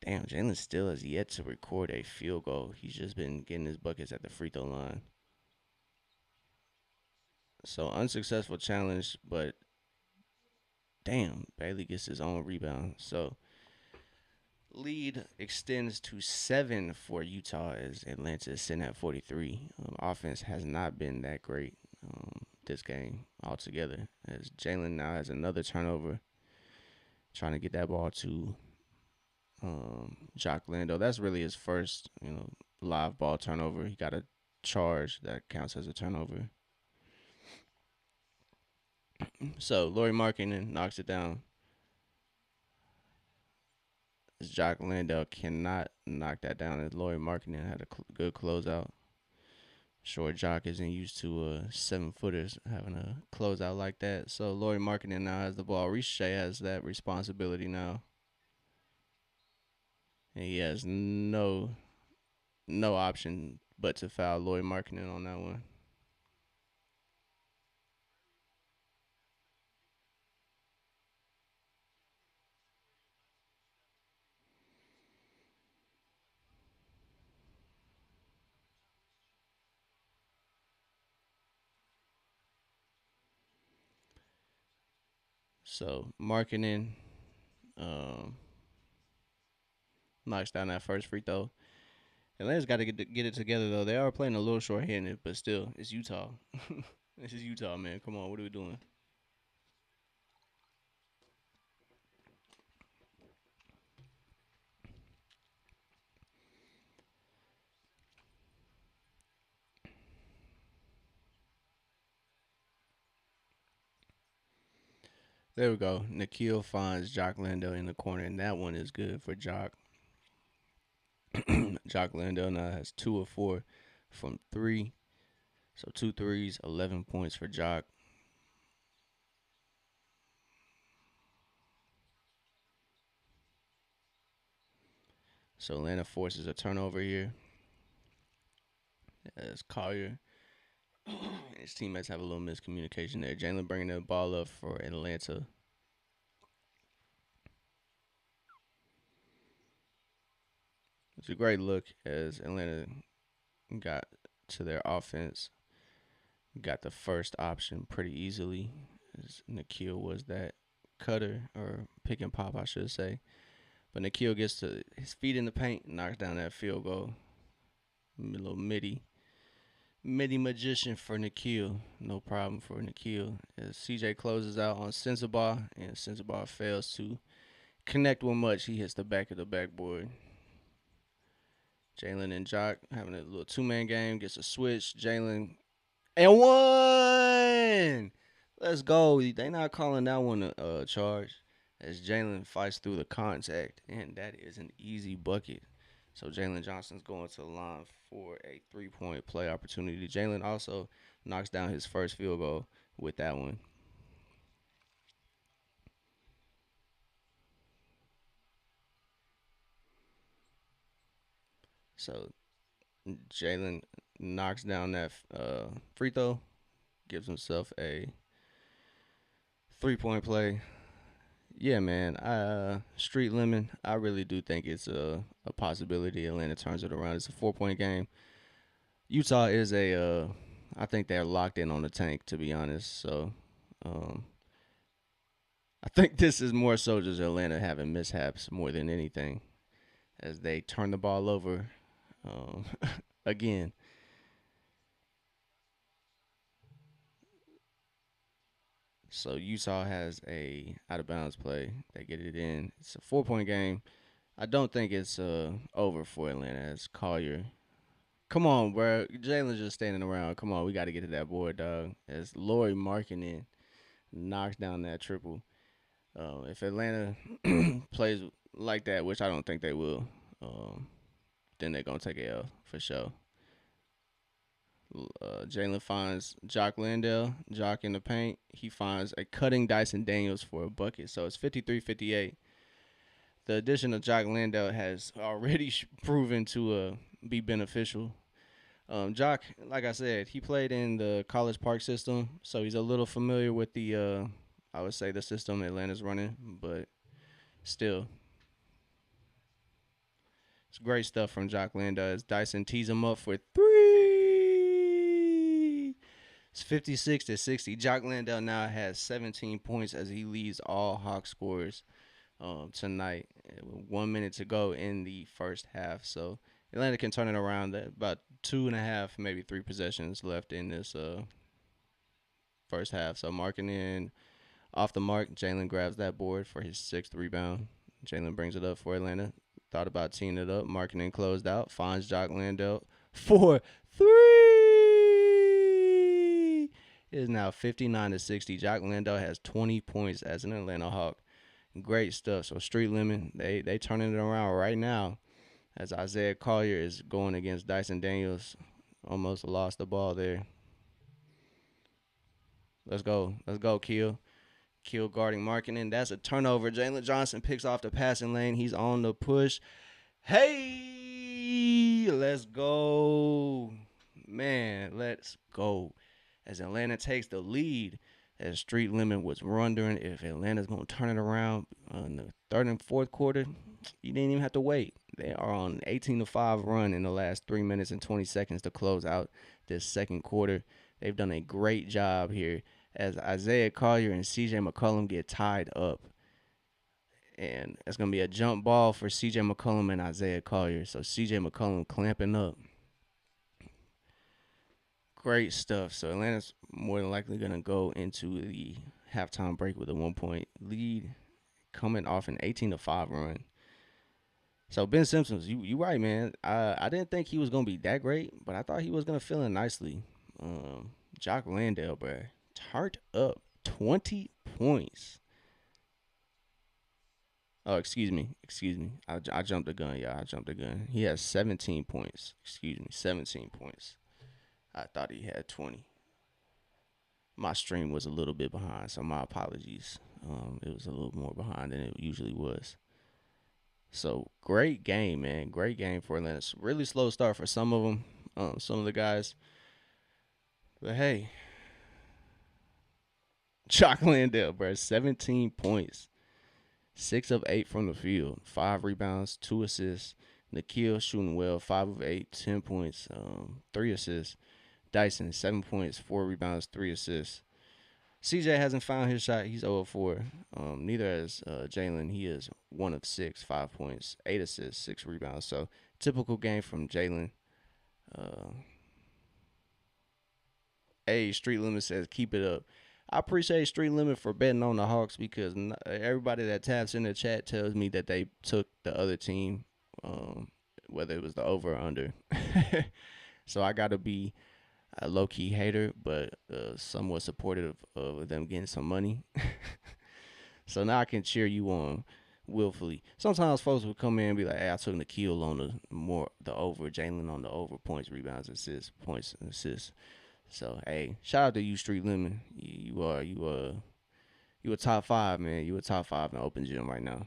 Damn, Jalen still has yet to record a field goal. He's just been getting his buckets at the free throw line. So unsuccessful challenge, but damn, Bailey gets his own rebound. So lead extends to 7 for Utah as Atlanta is sitting at 43. Offense has not been that great this game altogether. As Jalen now has another turnover, trying to get that ball to Jock Lando. That's really his first, live ball turnover. He got a charge that counts as a turnover. So Lauri Markkinen knocks it down. As Jock Landale cannot knock that down. As Lauri Markkinen had a good closeout. Short Jock isn't used to 7-footers having a closeout like that. So Lauri Markkinen now has the ball. Riche has that responsibility now. And he has no option but to foul Lauri Markkinen on that one. So Markkinen um, knocks down that first free throw. Atlanta's got to get it together though. They are playing a little short-handed, but still, it's Utah. This is Utah, man. Come on, what are we doing? There we go. Nikhil finds Jock Lando in the corner, and that one is good for Jock. Jock Lando now has 2 of 4 from three. So two threes, 11 points for Jock. So Atlanta forces a turnover here as Collier and his teammates have a little miscommunication there. Jalen bringing the ball up for Atlanta. It's a great look as Atlanta got to their offense. Got the first option pretty easily. As Nikhil was that cutter or pick and pop, I should say. But Nikhil gets to his feet in the paint, knocks down that field goal. A little midi magician for Nikhil. No problem for Nikhil. As CJ closes out on Sensabaugh, and Sensabaugh fails to connect with much. He hits the back of the backboard. Jalen and Jock having a little two-man game. Gets a switch. Jalen and one. Let's go. They not calling that one a charge as Jalen fights through the contact, and that is an easy bucket. So Jalen Johnson's going to the line for a 3-point play opportunity. Jalen also knocks down his first field goal with that one. So Jalen knocks down that free throw, gives himself a 3-point play. Yeah, man. Street Lemon. I really do think it's a possibility. Atlanta turns it around. It's a 4-point game. Utah is I think they're locked in on the tank, to be honest. So, um, I think this is more so just Atlanta having mishaps more than anything, as they turn the ball over, um, again. So Utah has a out of bounds play. They get it in. It's a 4-point game. I don't think it's over for Atlanta as Collier. Come on, bro. Jalen's just standing around. Come on, we got to get to that board, dog. As Lauri Markkinen knocks down that triple. If Atlanta plays like that, which I don't think they will, then they're gonna take a L for sure. Jalen finds Jock Landale, Jock in the paint. He finds a cutting Dyson Daniels for a bucket. So it's 53-58. The addition of Jock Landale has already proven to be beneficial. Jock, like I said, he played in the College Park system, so he's a little familiar with the, I would say, the system Atlanta's running. But still, It's great stuff from Jock Landale as Dyson tees him up for three. It's 56 to 60. Jock Landale now has 17 points as he leads all Hawk scorers tonight. With 1 minute to go in the first half. So Atlanta can turn it around. About 2.5, maybe 3 possessions left in this first half. So marking in off the mark, Jalen grabs that board for his sixth rebound. Jalen brings it up for Atlanta. Thought about teeing it up. Marketing closed out. Finds Jock Landale for three. It is now 59 to 60. Jock Landale has 20 points as an Atlanta Hawk. Great stuff. So Street Lemon, they turning it around right now as Isaiah Collier is going against Dyson Daniels. Almost lost the ball there. Let's go. Let's go, Kill. Kill guarding marketing. That's a turnover. Jalen Johnson picks off the passing lane. He's on the push. Hey, let's go. Man, let's go. As Atlanta takes the lead, as Street Lemon was wondering if Atlanta's going to turn it around in the third and fourth quarter, you didn't even have to wait. They are on an 18-5 run in the last 3 minutes and 20 seconds to close out this second quarter. They've done a great job here as Isaiah Collier and CJ McCollum get tied up. And it's going to be a jump ball for CJ McCollum and Isaiah Collier. So CJ McCollum clamping up. Great stuff. So Atlanta's more than likely going to go into the halftime break with a 1-point lead coming off an 18-5 run. So Ben Simpson, you right, man. I didn't think he was going to be that great, but I thought he was going to fill in nicely. Jock Landale, bro. Tart up 20 points. Oh, excuse me. I jumped the gun, y'all. I jumped the gun. He has 17 points. 17 points. I thought he had 20. My stream was a little bit behind, so my apologies. It was a little more behind than it usually was. So great game, man. Great game for Atlanta. Really slow start for some of them, some of the guys. But hey, Jock Landale, bro, 17 points. 6 of 8 from the field, 5 rebounds, 2 assists. Nikhil shooting well, 5 of 8, 10 points, 3 assists. Dyson, 7 points, 4 rebounds, 3 assists. CJ hasn't found his shot. He's 0 of 4. Neither has Jalen. He is 1 of 6, 5 points, 8 assists, 6 rebounds. So typical game from Jalen. Street Limit says keep it up. I appreciate Street Limit for betting on the Hawks because everybody that taps in the chat tells me that they took the other team, whether it was the over or under. So I got to be a low-key hater, but somewhat supportive of them getting some money. So now I can cheer you on willfully. Sometimes folks will come in and be like, hey, I took Nikhil on the over, Jalen on the over, points, rebounds, assists, points, and assists. So hey, shout out to you, Street Lemon. You a top 5, man. You a top 5 in the open gym right now.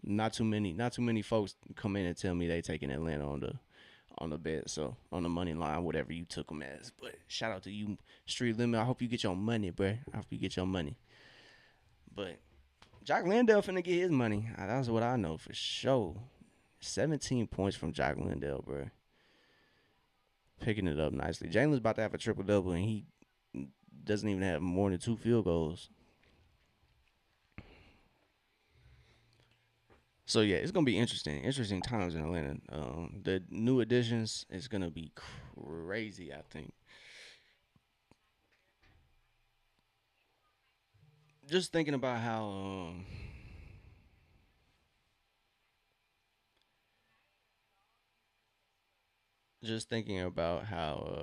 Not too many folks come in and tell me they taking Atlanta on the bet, so on the money line, whatever you took them as. But shout out to you, Street Lemon. I hope you get your money, bruh. I hope you get your money. But Jock Landale finna get his money. That's what I know for sure. 17 points from Jock Landale, bruh. Picking it up nicely. Jalen's about to have a triple-double, and he doesn't even have more than 2 field goals. So, yeah, it's going to be interesting. Interesting times in Atlanta. The new additions is going to be crazy, I think. Just thinking about how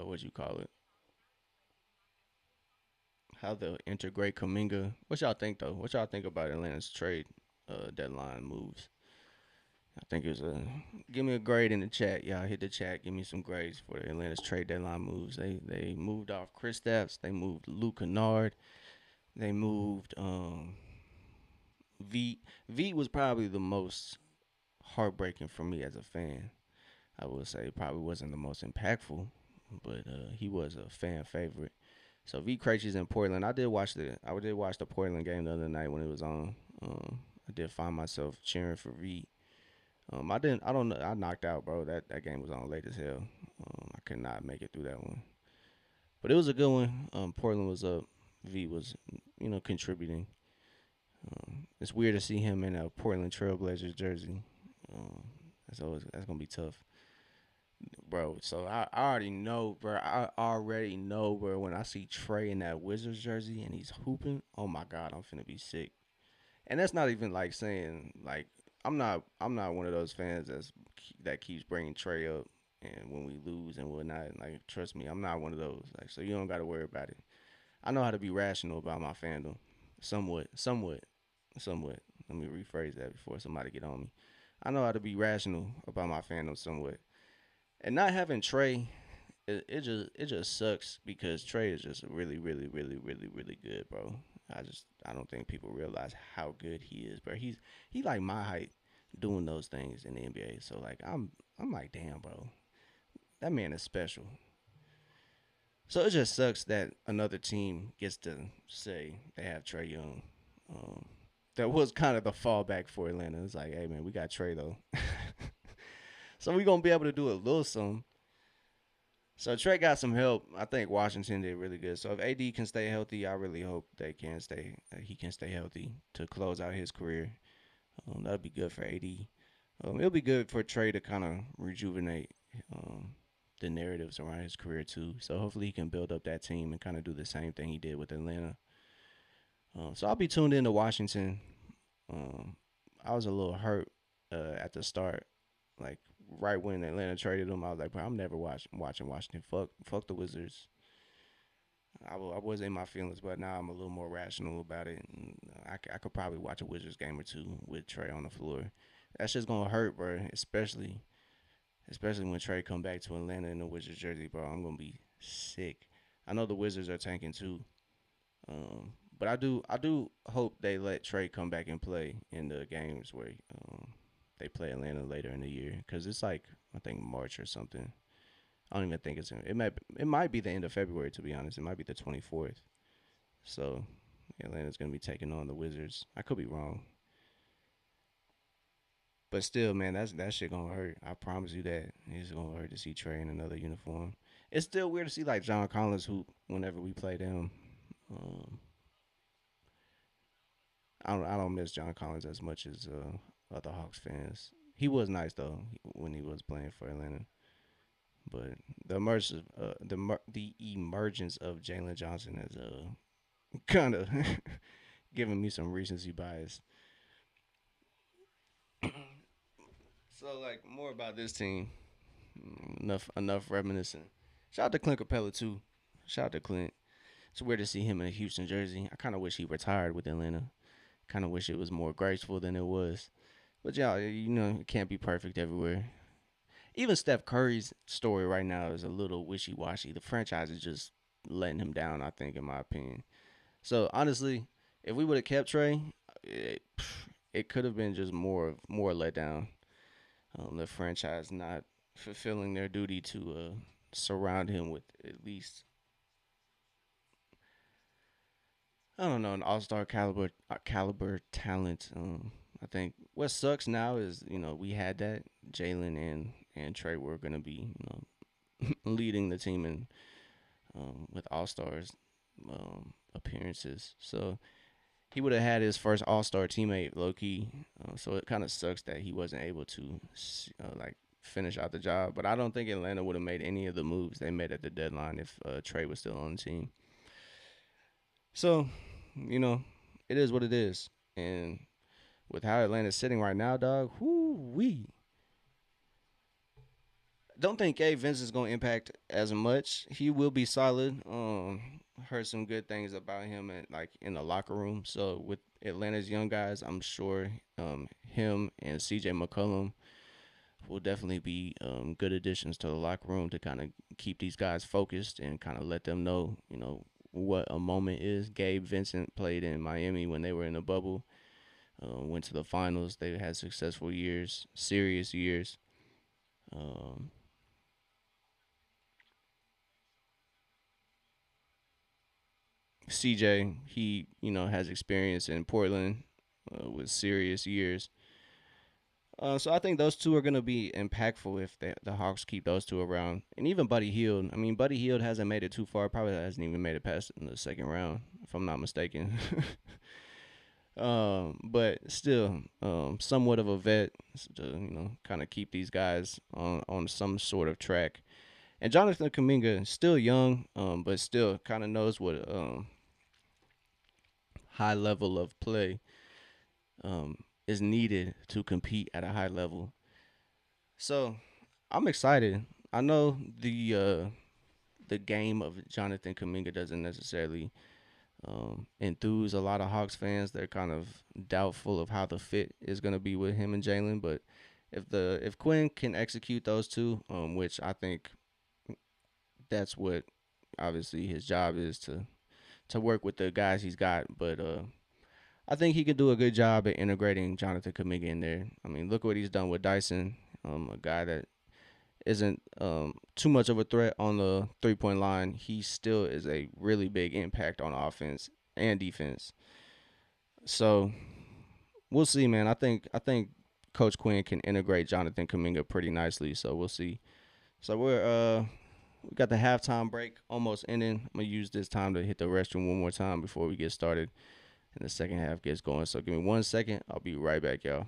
what you call it, how they'll integrate Kaminga. What y'all think though? What y'all think about Atlanta's trade deadline moves? I think it's a give me a grade in the chat. Y'all hit the chat. Give me some grades for the Atlanta's trade deadline moves. They moved off Chris Stapps. They moved Luke Kennard. They moved V. V was probably the most heartbreaking for me as a fan. I would say probably wasn't the most impactful, but he was a fan favorite. So V Krejci's in Portland. I did watch the Portland game the other night when it was on. I did find myself cheering for V. I didn't. I don't know. I knocked out, bro. That game was on late as hell. I could not make it through that one, but it was a good one. Portland was up. V was, contributing. It's weird to see him in a Portland Trailblazers jersey. That's gonna be tough, bro. So I already know, bro. I already know, bro. When I see Trey in that Wizards jersey and he's hooping, oh my god, I'm finna be sick. And that's not even like saying like I'm not one of those fans that keeps bringing Trey up and when we lose and whatnot. Like trust me, I'm not one of those. Like so you don't got to worry about it. I know how to be rational about my fandom, somewhat. Let me rephrase that before somebody get on me. I know how to be rational about my fandom somewhat, and not having Trey, it just sucks because Trey is just really really really really really good, bro. I don't think people realize how good he is, bro. He like my height doing those things in the NBA. So like I'm like damn, bro, that man is special. So it just sucks that another team gets to say they have Trey Young. Um, that was kind of the fallback for Atlanta. It's like, hey man, we got Trey though, so we gonna be able to do a little something. So Trey got some help. I think Washington did really good. So if AD can stay healthy, I really hope they can stay. He can stay healthy to close out his career. That'll be good for AD. It'll be good for Trey to kind of rejuvenate um, the narratives around his career too. So hopefully he can build up that team and kind of do the same thing he did with Atlanta. So I'll be tuned in to Washington. Um, I was a little hurt at the start, like right when Atlanta traded him. I was like, bro, I'm never watching Washington. Fuck the Wizards. I was in my feelings, but now I'm a little more rational about it. And I could probably watch a Wizards game or two with Trey on the floor. That's just gonna hurt, bro. Especially when Trey come back to Atlanta in the Wizards jersey, bro. I'm gonna be sick. I know the Wizards are tanking too, but I do hope they let Trey come back and play in the games where they play Atlanta later in the year because it's like I think March or something. I don't even think it might be the end of February to be honest. It might be the 24th. So Atlanta's gonna be taking on the Wizards. I could be wrong, but still, man, that shit gonna hurt. I promise you that it's gonna hurt to see Trey in another uniform. It's still weird to see like John Collins hoop whenever we play them. Um, I don't miss John Collins as much as other Hawks fans. He was nice though when he was playing for Atlanta. But the emergence of Jalen Johnson has kind of giving me some recency bias. So like more about this team. Enough reminiscing. Shout out to Clint Capella too. Shout out to Clint. It's weird to see him in a Houston jersey. I kind of wish he retired with Atlanta. Kind of wish it was more graceful than it was. But y'all, it can't be perfect everywhere. Even Steph Curry's story right now is a little wishy washy. The franchise is just letting him down, I think, in my opinion. So honestly, if we would have kept Trey, it could have been just more let down. The franchise not fulfilling their duty to surround him with at least I don't know an all star caliber talent. I think what sucks now is we had that Jalen and Trey were gonna be leading the team in with all stars appearances. So he would have had his first All Star teammate, low key. So it kind of sucks that he wasn't able to like finish out the job. But I don't think Atlanta would have made any of the moves they made at the deadline if Trey was still on the team. So you know, it is what it is. And with how Atlanta's sitting right now, dog, whoo wee. Don't think Gabe Vincent's gonna impact as much. He will be solid. Heard some good things about him like in the locker room. So with Atlanta's young guys, I'm sure him and CJ McCollum will definitely be good additions to the locker room to kind of keep these guys focused and kind of let them know, what a moment is. Gabe Vincent played in Miami when they were in the bubble. Went to the finals. They had successful years, serious years. Um, CJ, he has experience in Portland with serious years. So I think those two are gonna be impactful if the Hawks keep those two around, and even Buddy Hield. I mean, Buddy Hield hasn't made it too far. Probably hasn't even made it past in the second round, if I'm not mistaken. But still, somewhat of a vet to kind of keep these guys on some sort of track. And Jonathan Kaminga is still young, but still kind of knows what high level of play is needed to compete at a high level. So I'm excited. I know the game of Jonathan Kaminga doesn't necessarily enthuse a lot of Hawks fans. They're kind of doubtful of how the fit is going to be with him and Jalen. But if Quinn can execute those two, which I think that's what obviously his job is to work with the guys he's got. But I think he could do a good job at integrating Jonathan Kaminga in there. I mean, look what he's done with Dyson, a guy that isn't too much of a threat on the 3 point line. He still is a really big impact on offense and defense. So we'll see, man. I think Coach Quinn can integrate Jonathan Kaminga pretty nicely. So we'll see. So we got the halftime break almost ending. I'm gonna use this time to hit the restroom one more time before we get started and the second half gets going. So give me 1 second. I'll be right back, y'all.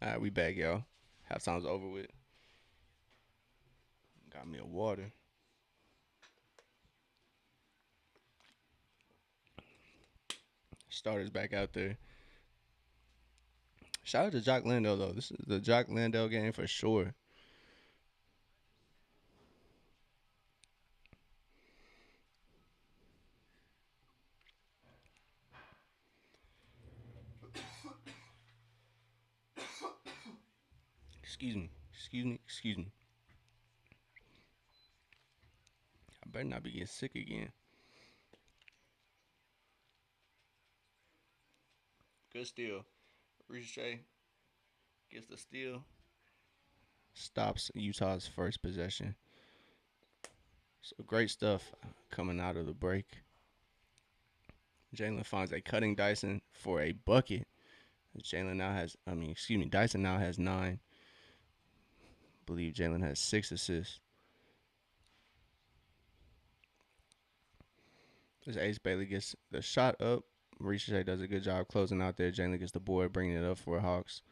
All right, we back, y'all. Halftime's over with. Got me a water. Starters back out there. Shout out to Jock Landale though. This is the Jock Landale game for sure. Excuse me. Excuse me. Excuse me. I better not be getting sick again. Good steal. Ricochet gets the steal. Stops Utah's first possession. So great stuff coming out of the break. Jalen finds a cutting Dyson for a bucket. Dyson now has 9. I believe Jalen has 6 assists. As Ace Bailey gets the shot up, Ricochet does a good job closing out there. Jalen gets the board, bringing it up for Hawks.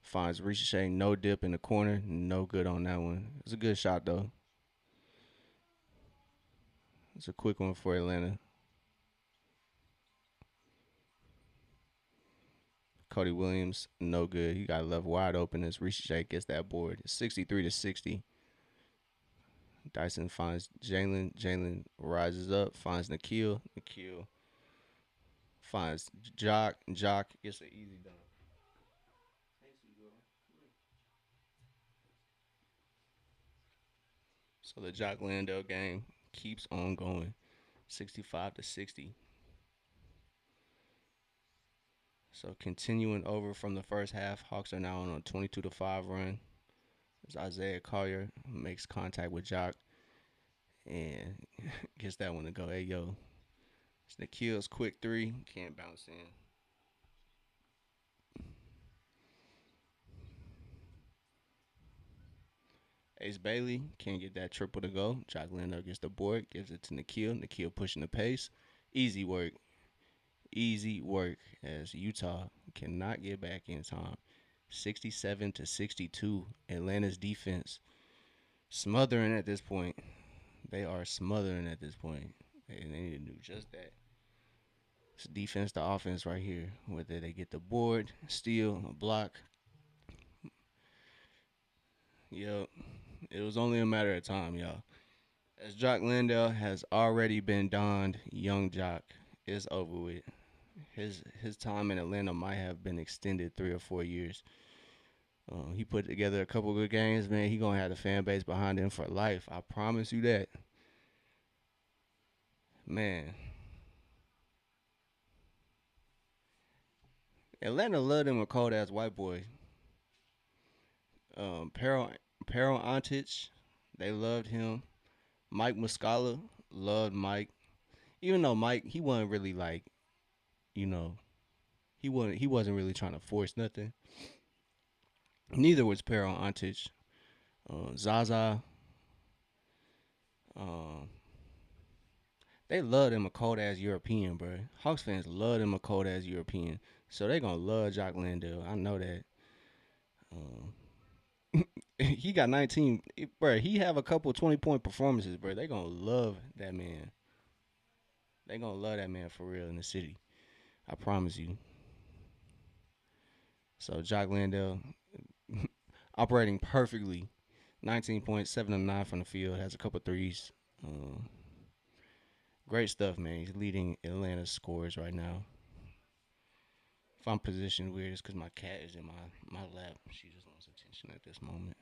Finds Ricochet, no dip in the corner, no good on that one. It's a good shot though. It's a quick one for Atlanta. Cody Williams, no good. He got left wide open as Ricochet gets that board. 63-60. Dyson finds Jalen. Jalen rises up, finds Nikhil. Nikhil finds Jock. Jock gets an easy dunk. So the Jock Landale game keeps on going. 65-60. So continuing over from the first half, Hawks are now on a 22-5 run. As Isaiah Collier makes contact with Jock and gets that one to go. Hey yo, it's Nikhil's quick three, can't bounce in. Ace Bailey can't get that triple to go. Jock Landale gets the board, gives it to Nikhil. Nikhil pushing the pace. Easy work. Easy work as Utah cannot get back in time. 67-62. Atlanta's defense smothering at this point. They are smothering at this point. And they need to do just that. It's defense to offense right here. Whether they get the board, steal, a block. Yep. It was only a matter of time, y'all. As Jock Landale has already been donned, young Jock is over with. His time in Atlanta might have been extended 3 or 4 years. He put together a couple good games, man. He gonna have the fan base behind him for life. I promise you that, man. Atlanta loved him a cold ass white boy. Pero Antich, they loved him. Mike Muscala loved Mike. Even though Mike, he wasn't really like, you know, he wasn't really trying to force nothing. Neither was Pero Antich. Zaza, um, they loved him a cold ass European, bro. Hawks fans loved him a cold ass European, so they gonna love Jock Landale. I know that. Um, he got 19, bro. He have a couple 20-point performances, bro. They gonna love that man. They gonna love that man for real in the city. I promise you. So Jock Landale operating perfectly. 19 points, 7 of 9 from the field. Has a couple threes. Great stuff, man. He's leading Atlanta's scores right now. If I'm positioned weird, it's because my cat is in my lap. She just wants attention at this moment.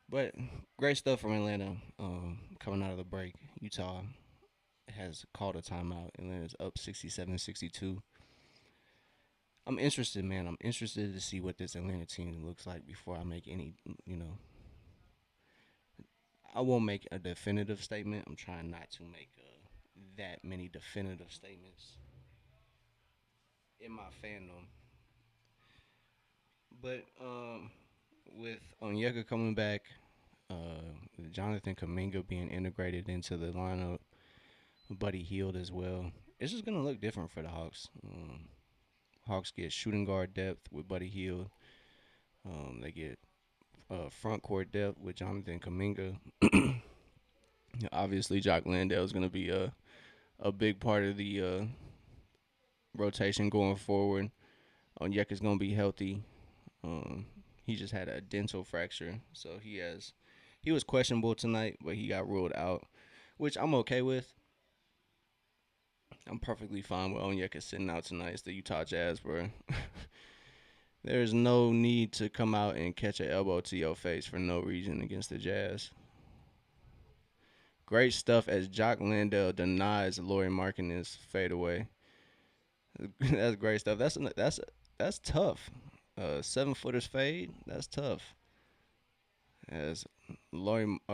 But great stuff from Atlanta coming out of the break. Utah has called a timeout. Atlanta's up 67-62. I'm interested, man. I'm interested to see what this Atlanta team looks like before I make any, I won't make a definitive statement. I'm trying not to make that many definitive statements in my fandom. But with Onyeka coming back, Jonathan Kaminga being integrated into the lineup, Buddy Hield as well, it's just gonna look different for the Hawks. Hawks get shooting guard depth with Buddy Hield. They get front court depth with Jonathan Kaminga. Obviously, Jock Landale is going to be a big part of the rotation going forward. Onyeka is going to be healthy. Um, he just had a dental fracture, so he was questionable tonight, but he got ruled out, which I'm okay with. I'm perfectly fine with Onyeka sitting out tonight. It's the Utah Jazz, bro. There's no need to come out and catch an elbow to your face for no reason against the Jazz. Great stuff as Jock Landale denies Lauri Markkanen's fadeaway. That's great stuff. That's tough. 7 footers fade. That's tough. As Kyle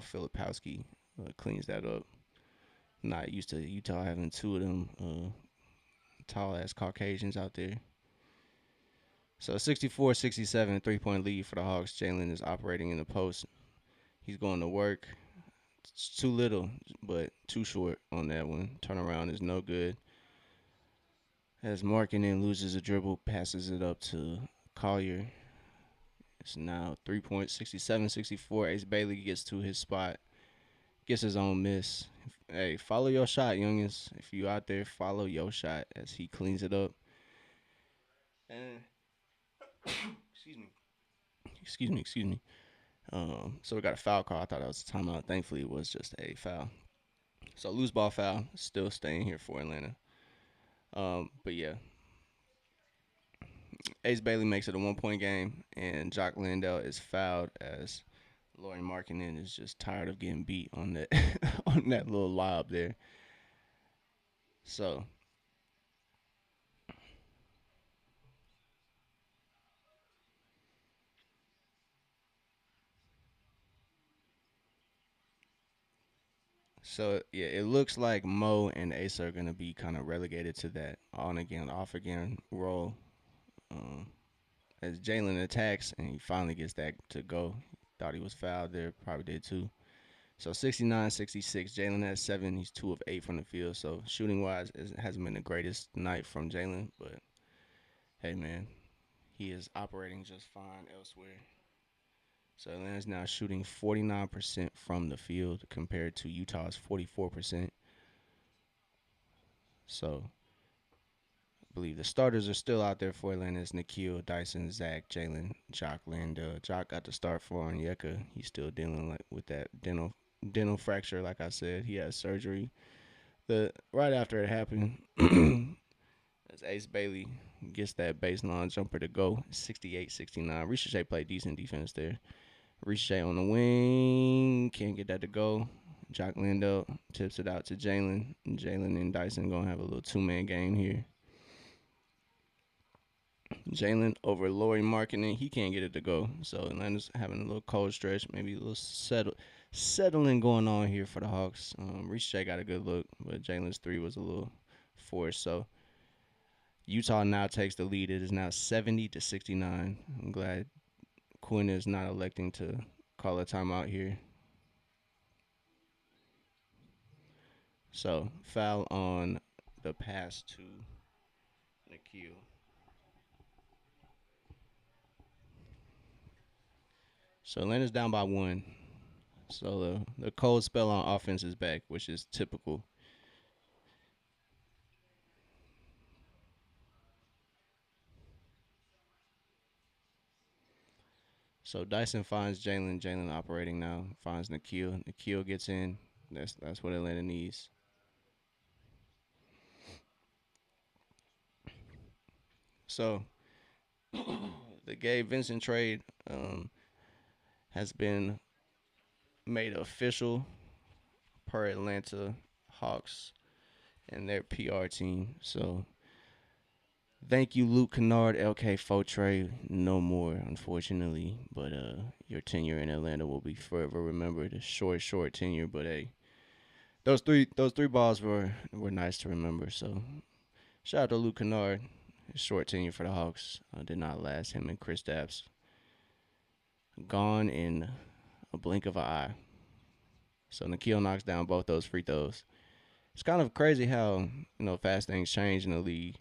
Filipowski cleans that up. Not used to Utah having two of them tall ass Caucasians out there. So 64-67 3-point lead for the Hawks. Jalen is operating in the post. He's going to work. It's too little, but too short on that one. Turnaround is no good. As Markkanen loses a dribble, passes it up to Collier. It's now 3 point, 67-64. Ace Bailey gets to his spot, gets his own miss. Hey, follow your shot, youngins. If you out there, follow your shot as he cleans it up. And excuse me. So we got a foul call. I thought that was a timeout. Thankfully, it was just a foul. So loose ball foul, still staying here for Atlanta. But yeah, Ace Bailey makes it a 1 point game, and Jock Landale is fouled as Lauri Markkanen is just tired of getting beat on that on that little lob there. So yeah, it looks like Mo and Asa are gonna be kind of relegated to that on again, off again role. Um, as Jalen attacks and he finally gets that to go. Thought he was fouled there, probably did too. So 69-66, Jalen has 7. He's 2 of 8 from the field. So shooting wise, it hasn't been the greatest night from Jalen, but hey man, he is operating just fine elsewhere. So Atlanta's now shooting 49% from the field compared to Utah's 44%. So I believe the starters are still out there for Atlanta. It's Nickeil, Dyson, Zach, Jalen, Jock Landale. Jock got to start for Onyeka. He's still dealing with that dental fracture. Like I said, he had surgery. The right after it happened, as Ace Bailey gets that baseline jumper to go, 68-69. Ricochet played decent defense there. Ricochet on the wing, can't get that to go. Jock Landale tips it out to Jalen. Jalen and Dyson gonna have a little 2-man game here. Jalen over Lauri Markkanen, he can't get it to go. So Atlanta's having a little cold stretch, maybe a little settling going on here for the Hawks. Ricochet got a good look, but Jalen's 3 was a little forced. So Utah now takes the lead. It is now 70-69. I'm glad Quinn is not electing to call a timeout here. So foul on the pass to Nickeil. So Atlanta's down by 1. So the cold spell on offense is back, which is typical. So Dyson finds Jalen. Jalen operating now. Finds Nickeil. Nickeil gets in. That's what Atlanta needs. So the Gabe Vincent trade has been made official per Atlanta Hawks and their PR team. So thank you, Luke Kennard, LK Fotre. No more, unfortunately. But your tenure in Atlanta will be forever remembered. A short tenure, but hey, those three balls were nice to remember. So shout out to Luke Kennard. His short tenure for the Hawks did not last. Him and Kristaps gone in a blink of an eye. So Nickeil knocks down both those free throws. It's kind of crazy how fast things change in the league.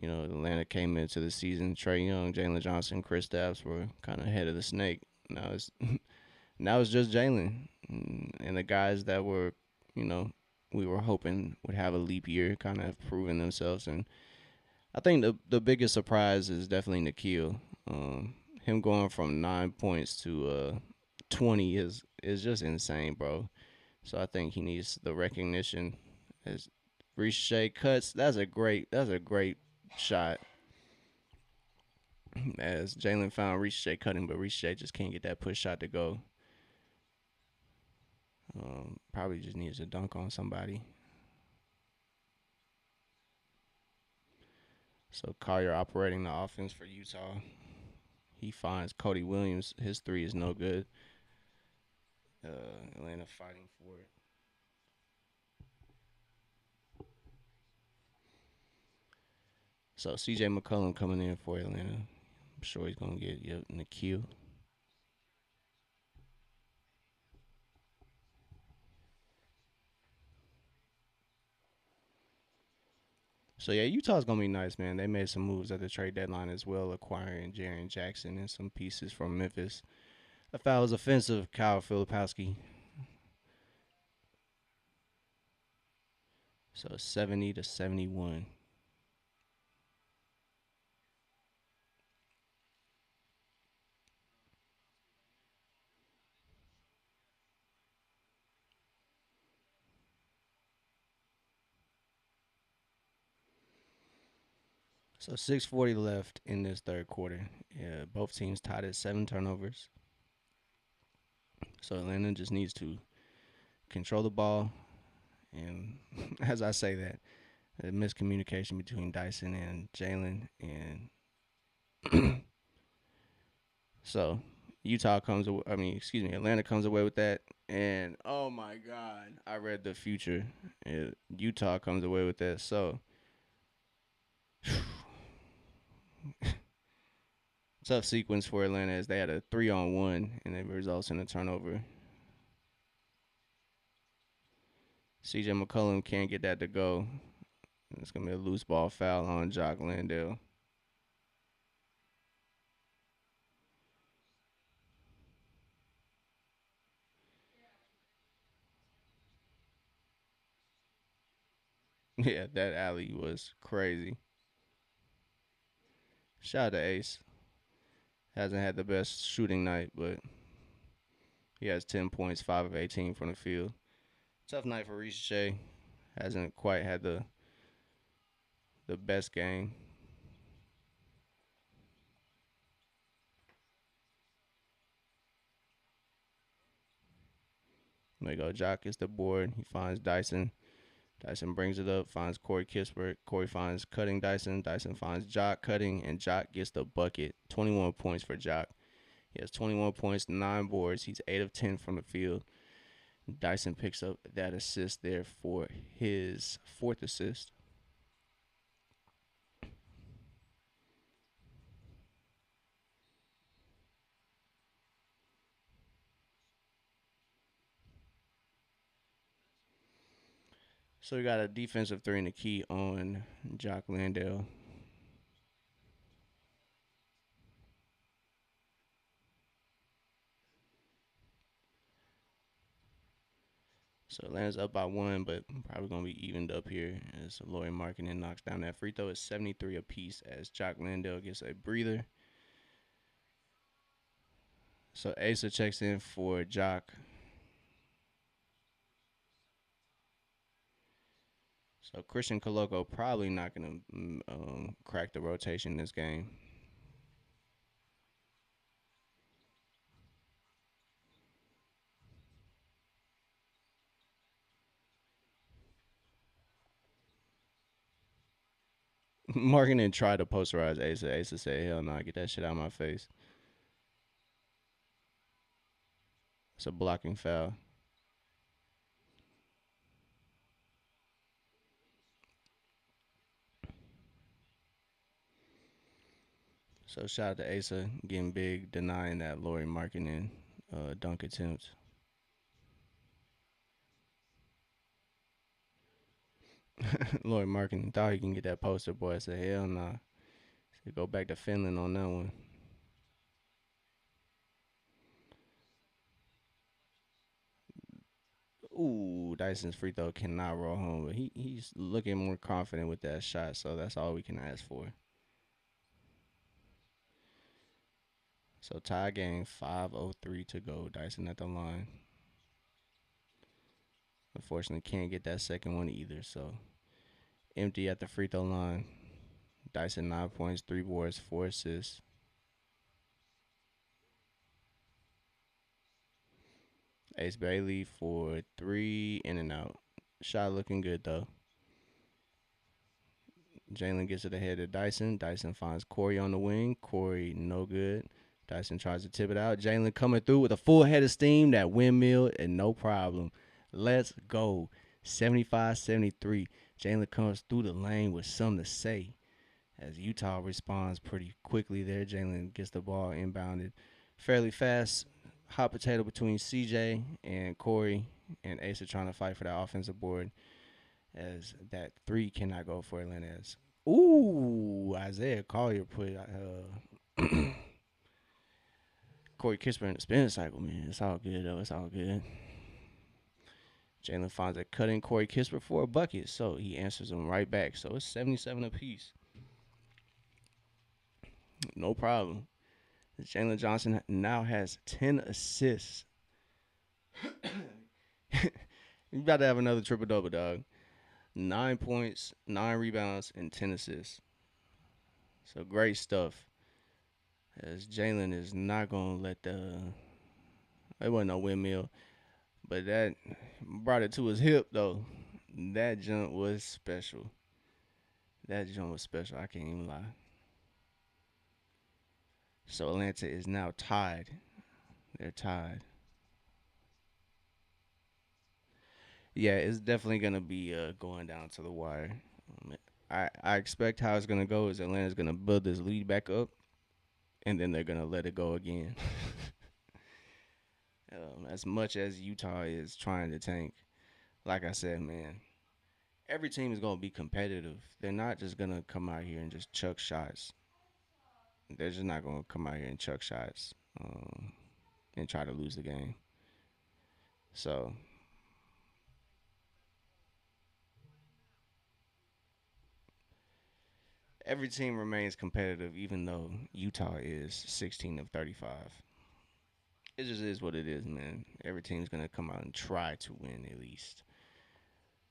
Atlanta came into the season. Trey Young, Jalen Johnson, Chris Stapps were kind of head of the snake. Now it's now it's just Jalen and the guys that were, you know, we were hoping would have a leap year, kind of have proven themselves. And I think the biggest surprise is definitely Nikhil. Him going from 9 points to 20 is just insane, bro. So I think he needs the recognition. As Ricochet cuts, that's a great shot. As Jalen found Ricochet cutting, but Ricochet just can't get that push shot to go. Probably just needs to dunk on somebody. So Collier operating the offense for Utah. He finds Cody Williams. His three is no good. Atlanta fighting for it. So CJ McCollum coming in for Atlanta. I'm sure he's gonna get in the queue. So yeah, Utah's gonna be nice, man. They made some moves at the trade deadline as well, acquiring Jaren Jackson and some pieces from Memphis. I thought it was offensive, Kyle Filipowski. So 70-71. So 6:40 left in this third quarter. Yeah, both teams tied at 7 turnovers. So Atlanta just needs to control the ball, and as I say that, the miscommunication between Dyson and Jalen, and so Utah comes. I mean, excuse me, Atlanta comes away with that, and oh my God, I read the future. Utah comes away with that. So tough sequence for Atlanta as they had a 3-on-1, and it results in a turnover. CJ McCollum can't get that to go. It's gonna be a loose ball foul on Jock Landale. Yeah, that alley was crazy. Shout out to Ace. Hasn't had the best shooting night, but he has 10 points, 5 of 18 from the field. Tough night for Ricochet. Hasn't quite had the best game. There you go. Jock gets the board. He finds Dyson. Dyson brings it up, finds Corey Kispert. Corey finds cutting Dyson. Dyson finds Jock cutting, and Jock gets the bucket. 21 points for Jock. He has 21 points, 9 boards. He's 8 of 10 from the field. Dyson picks up that assist there for his fourth assist. So we got a defensive three in the key on Jock Landale. So Atlanta's up by one, but probably gonna be evened up here as Lauri Markkanen knocks down that free throw. It's 73 apiece as Jock Landale gets a breather. So Asa checks in for Jock. So Christian Coloco probably not gonna crack the rotation this game. Markkanen tried to posterize Asa. Asa said, "Hell no, get that shit out of my face." It's a blocking foul. So shout out to Asa getting big, denying that Lauri Markkanen dunk attempt. Lloyd Markin thought he can get that poster boy. I said, hell nah. Said, go back to Finland on that one. Ooh, Dyson's free throw cannot roll home, but he's looking more confident with that shot, so that's all we can ask for. So tie game, 5:03 to go. Dyson at the line. Unfortunately, can't get that second one either. So empty at the free throw line. Dyson 9 points, 3 boards, 4 assists. Ace Bailey for three, in and out. Shot looking good though. Jalen gets it ahead of Dyson. Dyson finds Corey on the wing. Corey no good. Dyson tries to tip it out. Jalen coming through with a full head of steam. That windmill and no problem. Let's go. 75-73. Jalen comes through the lane with something to say. As Utah responds pretty quickly there, Jalen gets the ball inbounded fairly fast. Hot potato between CJ and Corey, and Ace are trying to fight for that offensive board as that three cannot go for Atlanta. Ooh, Isaiah Collier put Corey Kispert in the spin cycle, man. It's all good, though. It's all good. Jalen finds a cutting Corey Kispert for a bucket, so he answers him right back. So it's 77 apiece. No problem. Jalen Johnson now has 10 assists. You about to have another triple double, dog. 9 points, 9 rebounds, and 10 assists. So great stuff. As Jalen is not gonna let the it wasn't no windmill, but that brought it to his hip though. That jump was special. That jump was special. I can't even lie. So Atlanta is now tied. They're tied. Yeah, it's definitely gonna be going down to the wire. I expect how it's gonna go is Atlanta's gonna build this lead back up, and then they're gonna let it go again. As much as Utah is trying to tank, like I said, man, every team is gonna be competitive. They're not just gonna come out here and just chuck shots. They're just not gonna come out here and chuck shots and try to lose the game. So every team remains competitive, even though Utah is 16 of 35. It just is what it is, man. Every team's gonna come out and try to win at least.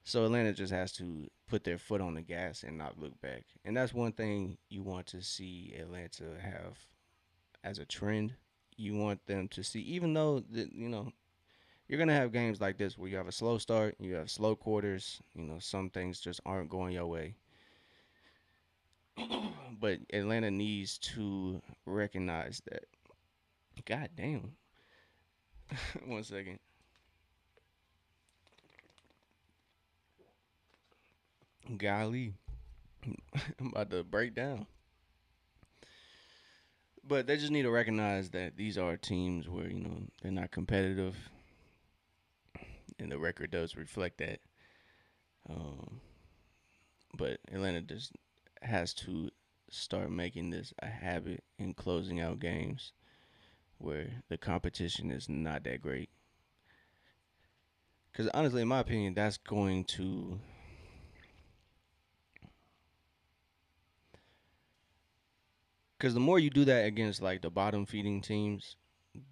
So Atlanta just has to put their foot on the gas and not look back. And that's one thing you want to see Atlanta have as a trend. You want them to see, even though you're gonna have games like this where you have a slow start, you have slow quarters. Some things just aren't going your way. But Atlanta needs to recognize that. God damn. One second. Golly. I'm about to break down. But they just need to recognize that these are teams where, they're not competitive. And the record does reflect that. Um, but Atlanta just has to start making this a habit in closing out games where the competition is not that great. Because honestly, in my opinion, that's going to. Because the more you do that against like the bottom feeding teams,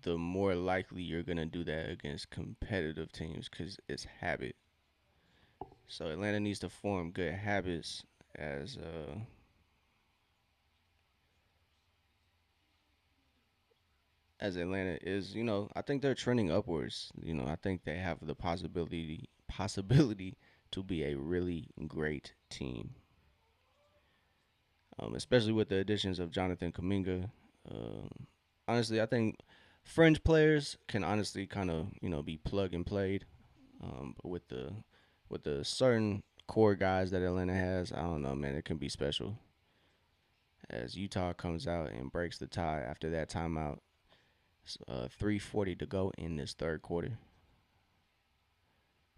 the more likely you're gonna do that against competitive teams because it's habit. So Atlanta needs to form good habits as as Atlanta is. I think they're trending upwards. I think they have the possibility to be a really great team. Especially with the additions of Jonathan Kaminga. Um, Honestly, I think fringe players can honestly kind of be plug and played. But with the certain core guys that Atlanta has, I don't know, man, it can be special. As Utah comes out and breaks the tie after that timeout, 3:40 to go in this third quarter.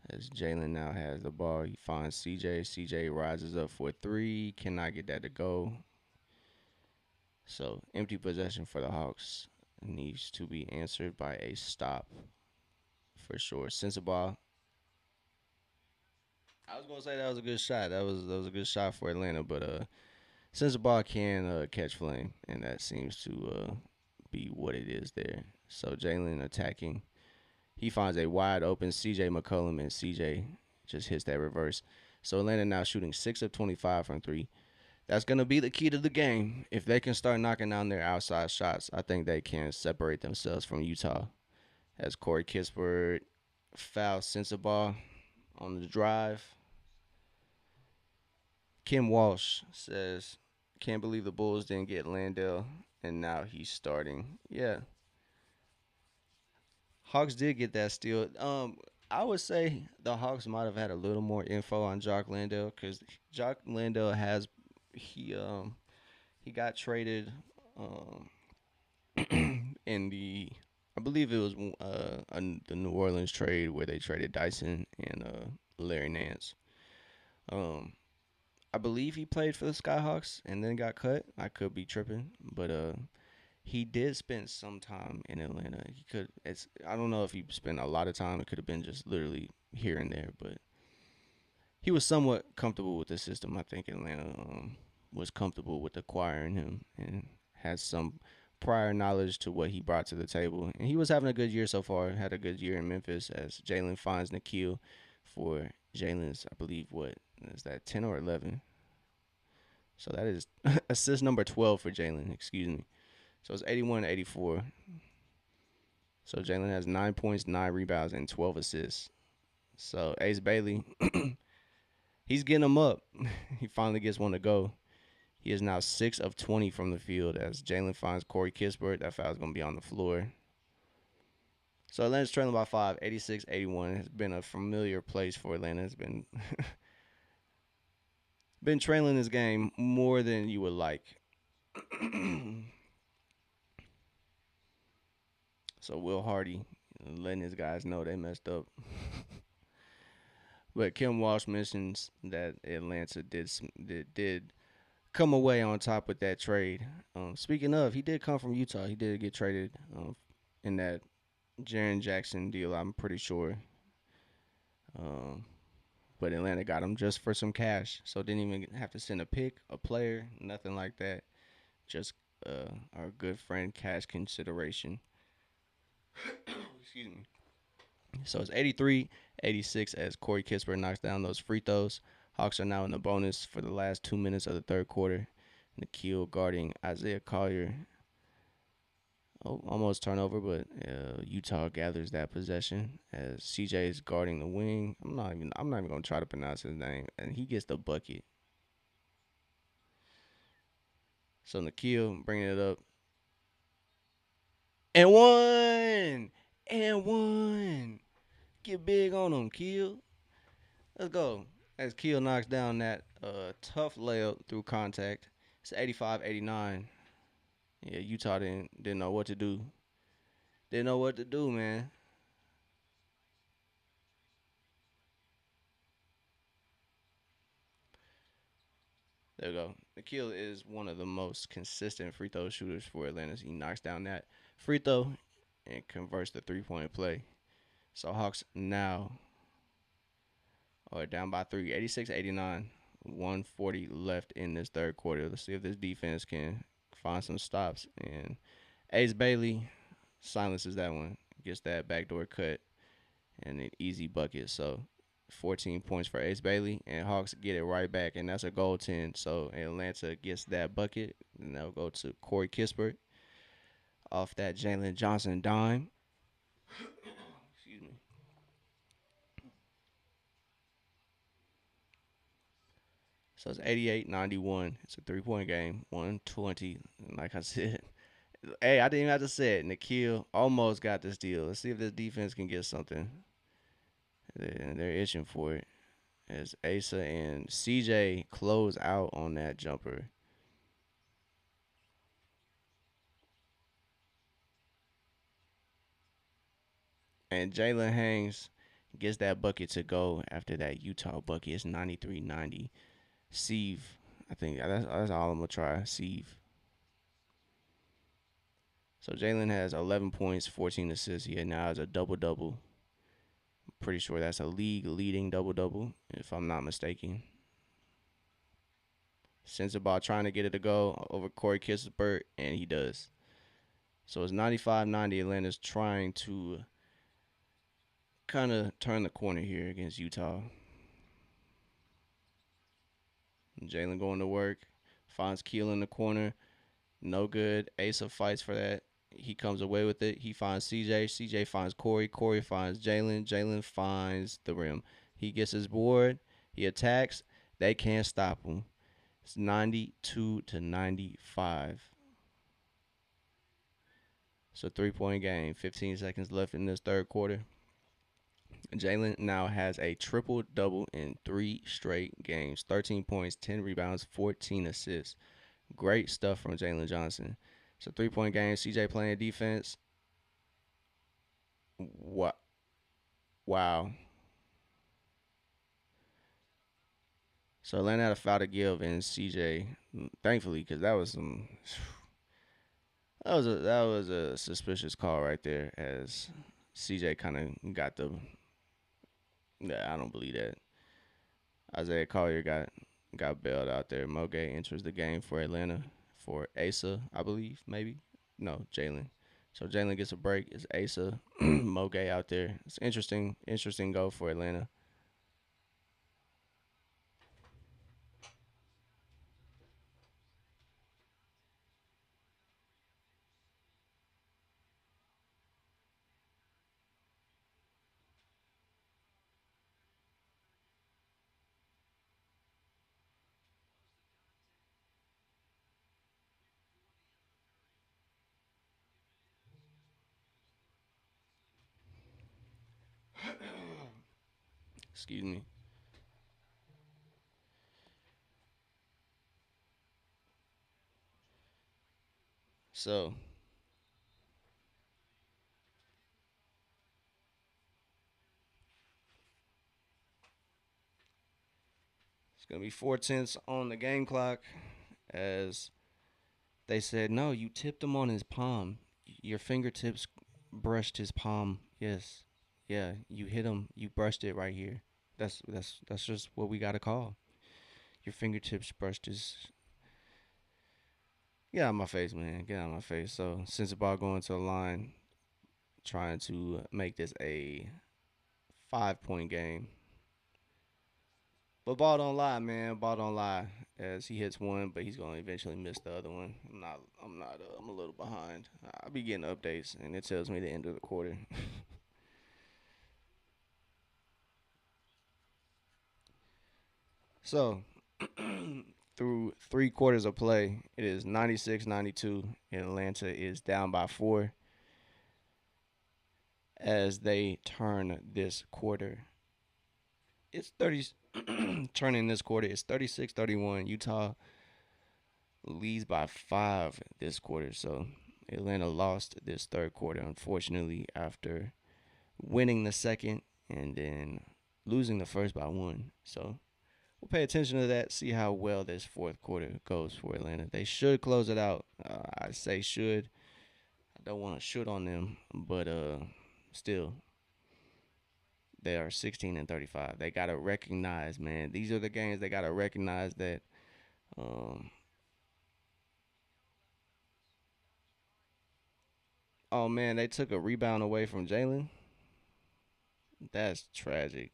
As Jalen now has the ball, he finds CJ. CJ rises up for three, cannot get that to go. So empty possession for the Hawks needs to be answered by a stop for sure. Sensabaugh. I was gonna say that was a good shot. That was a good shot for Atlanta, but Sensabaugh can catch flame, and that seems to be what it is there. So Jalen attacking. He finds a wide open CJ McCollum, and CJ just hits that reverse. So Atlanta now shooting 6 of 25 from three. That's going to be the key to the game. If they can start knocking down their outside shots, I think they can separate themselves from Utah. As Corey Kispert fouls Sensabaugh on the drive. Kim Walsh says, "Can't believe the Bulls didn't get Landale, and now he's starting." Yeah, Hawks did get that steal. I would say the Hawks might have had a little more info on Jock Landale because Jock Landale has he um he got traded um in the I believe it was the New Orleans trade where they traded Dyson and Larry Nance. Um, I believe he played for the Skyhawks and then got cut. I could be tripping, but he did spend some time in Atlanta. He could. It's. I don't know if he spent a lot of time. It could have been just literally here and there, but he was somewhat comfortable with the system. I think Atlanta was comfortable with acquiring him and has some prior knowledge to what he brought to the table. And he was having a good year so far. Had a good year in Memphis as Jalen finds Nikhil for Jalen's, I believe, what is that, 10 or 11? So that is assist number 12 for Jalen, excuse me. So it's 81-84. So Jalen has 9 points, 9 rebounds, and 12 assists. So Ace Bailey, he's getting them up. He finally gets one to go. He is now 6 of 20 from the field as Jalen finds Corey Kispert. That foul's going to be on the floor. So Atlanta's trailing by 5, 86-81. It's been a familiar place for Atlanta. It's been trailing this game more than you would like. So Will Hardy letting his guys know they messed up. But Kim Walsh mentions that Atlanta did come away on top with that trade. Speaking of, he did come from Utah. He did get traded in that Jaren Jackson deal, I'm pretty sure. Um, but Atlanta got him just for some cash, so didn't even have to send a pick, a player, nothing like that. Just our good friend cash consideration. Excuse me. So it's 83-86 as Corey Kispert knocks down those free throws. Hawks are now in the bonus for the last 2 minutes of the third quarter. Nikhil guarding Isaiah Collier. Oh, almost turnover, but Utah gathers that possession as CJ is guarding the wing. I'm not even gonna try to pronounce his name, and he gets the bucket. So Nikhil bringing it up and one. Get big on him, Kill. Let's go. As Kill knocks down that tough layup through contact. It's 85-89. Yeah, Utah didn't know what to do. Didn't know what to do, man. There we go. Nikhil is one of the most consistent free throw shooters for Atlanta. He knocks down that free throw and converts the 3-point play. So Hawks now are down by 3, 86-89. 140 left in this third quarter. Let's see if this defense can find some stops. And Ace Bailey silences that one, gets that backdoor cut, and an easy bucket. So 14 points for Ace Bailey, and Hawks get it right back, and that's a goal-10. So Atlanta gets that bucket, and they'll go to Corey Kispert off that Jalen Johnson dime. Excuse me. So it's 88-91. It's a three-point game, 120. And like I said, hey, I didn't even have to say it. Nikhil almost got this deal. Let's see if this defense can get something. They're itching for it. As Asa and CJ close out on that jumper. And Jalen hangs, Gets that bucket to go after that Utah bucket. It's 93-90. Sieve, I think that's all I'm gonna try. Sieve. So Jalen has 11 points, 14 assists. He now has a double double. Pretty sure that's a league leading double double, if I'm not mistaken. Sensabaugh trying to get it to go over Corey Kispert, and he does. So it's 95-90. Atlanta's trying to kind of turn the corner here against Utah. Jalen going to work, finds Keel in the corner, no good. Asa fights for that. He comes away with it. He finds CJ. CJ finds Corey. Corey finds Jalen. Jalen finds the rim. He gets his board. He attacks. They can't stop him. It's 92-95. So 3-point game. 15 seconds left in this third quarter. Jalen now has a triple double in 3 straight games. 13 points, 10 rebounds, 14 assists. Great stuff from Jalen Johnson. It's a 3-point game. CJ playing defense. What? Wow. So Atlanta had a foul to give, and CJ, thankfully, because that was some, that was a suspicious call right there, as CJ kind of got the. Yeah, I don't believe that. Isaiah Collier got bailed out there. Moge enters the game for Atlanta for Asa, I believe, maybe. No, Jalen. So Jalen gets a break. It's Asa, Moge out there. It's interesting goal for Atlanta. Excuse me. So it's gonna be 4 tenths on the game clock, as they said, no, you tipped him on his palm. Your fingertips brushed his palm. Yes, yeah, you hit him. You brushed it right here. That's just what we gotta call. Your fingertips brushed his. Get out of my face, man. Get out of my face. So since about going to the line, trying to make this a 5-point game. But ball don't lie, man. Ball don't lie. As he hits one, but he's gonna eventually miss the other one. I'm not. I'm not. I'm a little behind. I'll be getting updates, and it tells me the end of the quarter. So through 3 quarters of play, it is 96-92, and Atlanta is down by 4 as they turn this quarter. It's 30. Turning this quarter, it's 36-31. Utah leads by 5 this quarter. So Atlanta lost this third quarter, unfortunately, after winning the second and then losing the first by 1. So we'll pay attention to that, see how well this fourth quarter goes for Atlanta. They should close it out. I say should. I don't want to shoot on them, but still, they are 16-35. They gotta recognize, man. These are the games they gotta recognize that. Um, oh man, they took a rebound away from Jalen. That's tragic.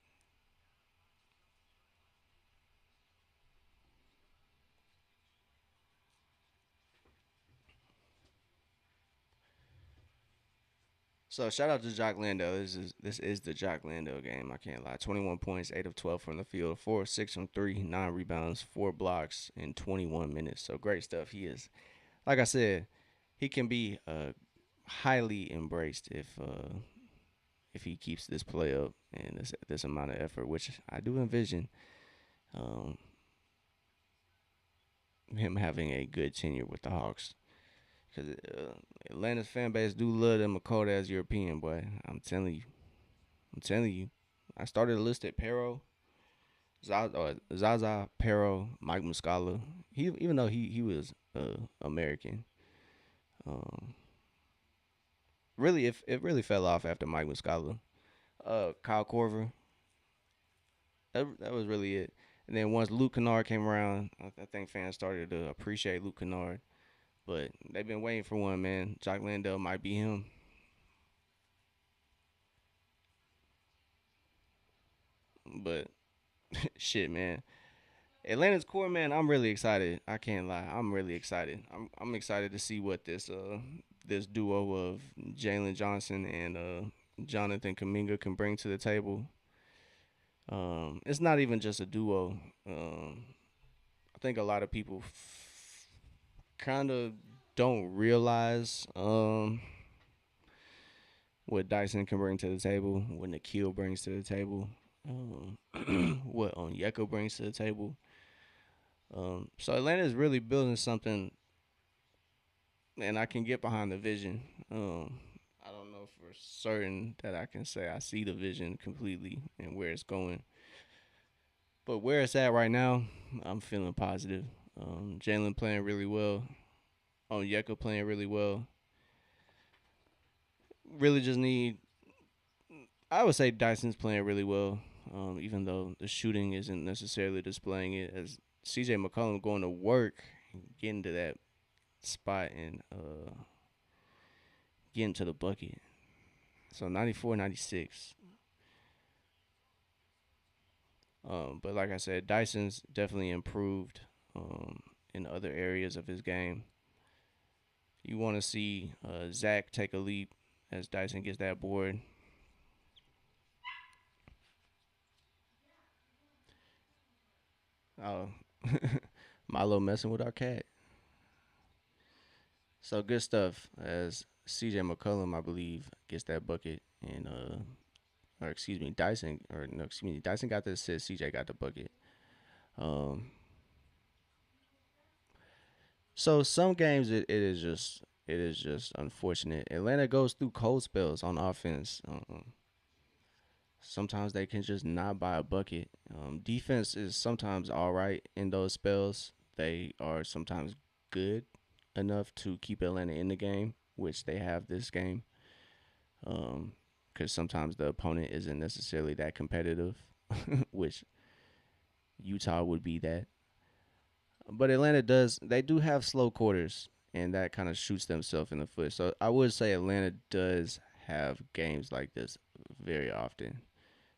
So shout out to Jock Lando. This is the Jock Lando game. I can't lie. 21 points, 8 of 12 from the field, 4 of 6 from three, 9 rebounds, 4 blocks in 21 minutes. So great stuff. He is, like I said, he can be highly embraced if he keeps this play up and this amount of effort, which I do envision um, him having a good tenure with the Hawks. Because Atlanta's fan base do love them a cold ass European boy. I'm telling you. I'm telling you. I started to list it Pero, Zaza, Pero, Mike Muscala. He even though he was American, um, really it really fell off after Mike Muscala. Kyle Korver, that was really it. And then once Luke Kennard came around, I think fans started to appreciate Luke Kennard. But they've been waiting for one, man. Jock Landale might be him. But shit, man. Atlanta's core, man. I'm really excited. I can't lie. I'm really excited. I'm excited to see what this duo of Jalen Johnson and Jonathan Kaminga can bring to the table. It's not even just a duo. I think a lot of people kind of don't realize what Dyson can bring to the table, what Nikhil brings to the table, what Onyeka brings to the table. So Atlanta is really building something, and I can get behind the vision. I don't know for certain that I can say I see the vision completely and where it's going, but where it's at right now, I'm feeling positive. Jalen playing really well. Onyeka playing really well. Really just need. I would say Dyson's playing really well, even though the shooting isn't necessarily displaying it. As CJ McCollum going to work, getting to that spot and getting to the bucket. So 94, 96. But like I said, Dyson's definitely improved in other areas of his game. You want to see Zach take a leap as Dyson gets that board. Oh, Milo messing with our cat. So good stuff as CJ McCollum, I believe, gets that bucket and or excuse me, Dyson or no, excuse me, Dyson got the assist, CJ got the bucket. Um so some games it is just unfortunate. Atlanta goes through cold spells on offense. Sometimes they can just not buy a bucket. Defense is sometimes all right in those spells. They are sometimes good enough to keep Atlanta in the game, which they have this game. Because sometimes the opponent isn't necessarily that competitive, which Utah would be that. But Atlanta does, they do have slow quarters, and that kind of shoots themselves in the foot. So I would say Atlanta does have games like this very often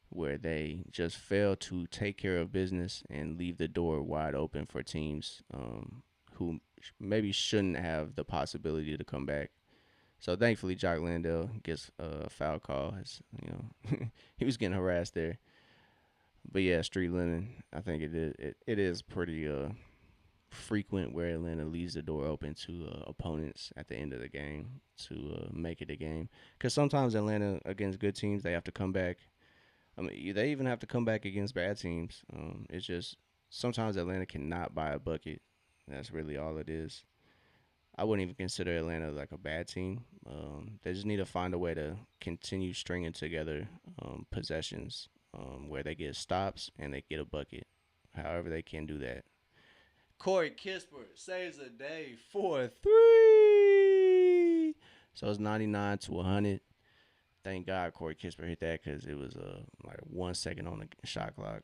where they just fail to take care of business and leave the door wide open for teams who maybe shouldn't have the possibility to come back. So thankfully, Jock Landale gets a foul call. As you know, he was getting harassed there. But yeah, street linen. I think it is pretty frequent where Atlanta leaves the door open to opponents at the end of the game to make it a game. Because sometimes Atlanta against good teams they have to come back. I mean, they even have to come back against bad teams. It's just sometimes Atlanta cannot buy a bucket. That's really all it is. I wouldn't even consider Atlanta like a bad team. They just need to find a way to continue stringing together possessions where they get stops and they get a bucket. However, they can do that. Corey Kispert saves the day for three. So it's 99 to 100. Thank God Corey Kispert hit that because it was like 1 second on the shot clock.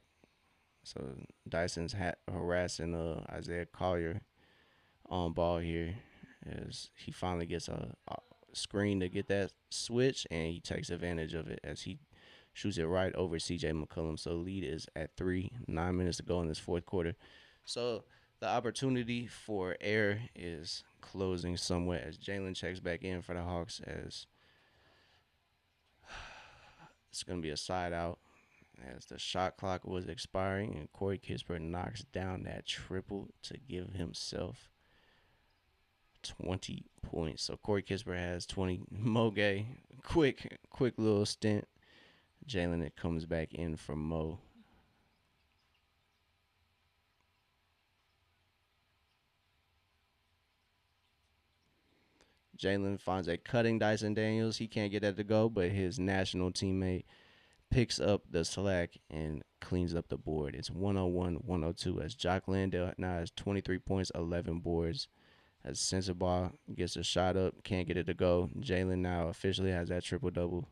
So Dyson's harassing Isaiah Collier on ball here as he finally gets a screen to get that switch and he takes advantage of it as he shoots it right over CJ McCollum. So lead is at 3, 9 minutes to go in this fourth quarter. So the opportunity for air is closing somewhat as Jalen checks back in for the Hawks as it's going to be a side out as the shot clock was expiring and Corey Kispert knocks down that triple to give himself 20 points. So Corey Kispert has 20. Moge, quick little stint. Jalen it comes back in for Mo. Jalen finds a cutting Dyson Daniels. He can't get that to go, but his national teammate picks up the slack and cleans up the board. It's 101-102 as Jock Landale now has 23 points, 11 boards. As Sensabaugh gets a shot up, can't get it to go. Jalen now officially has that triple double.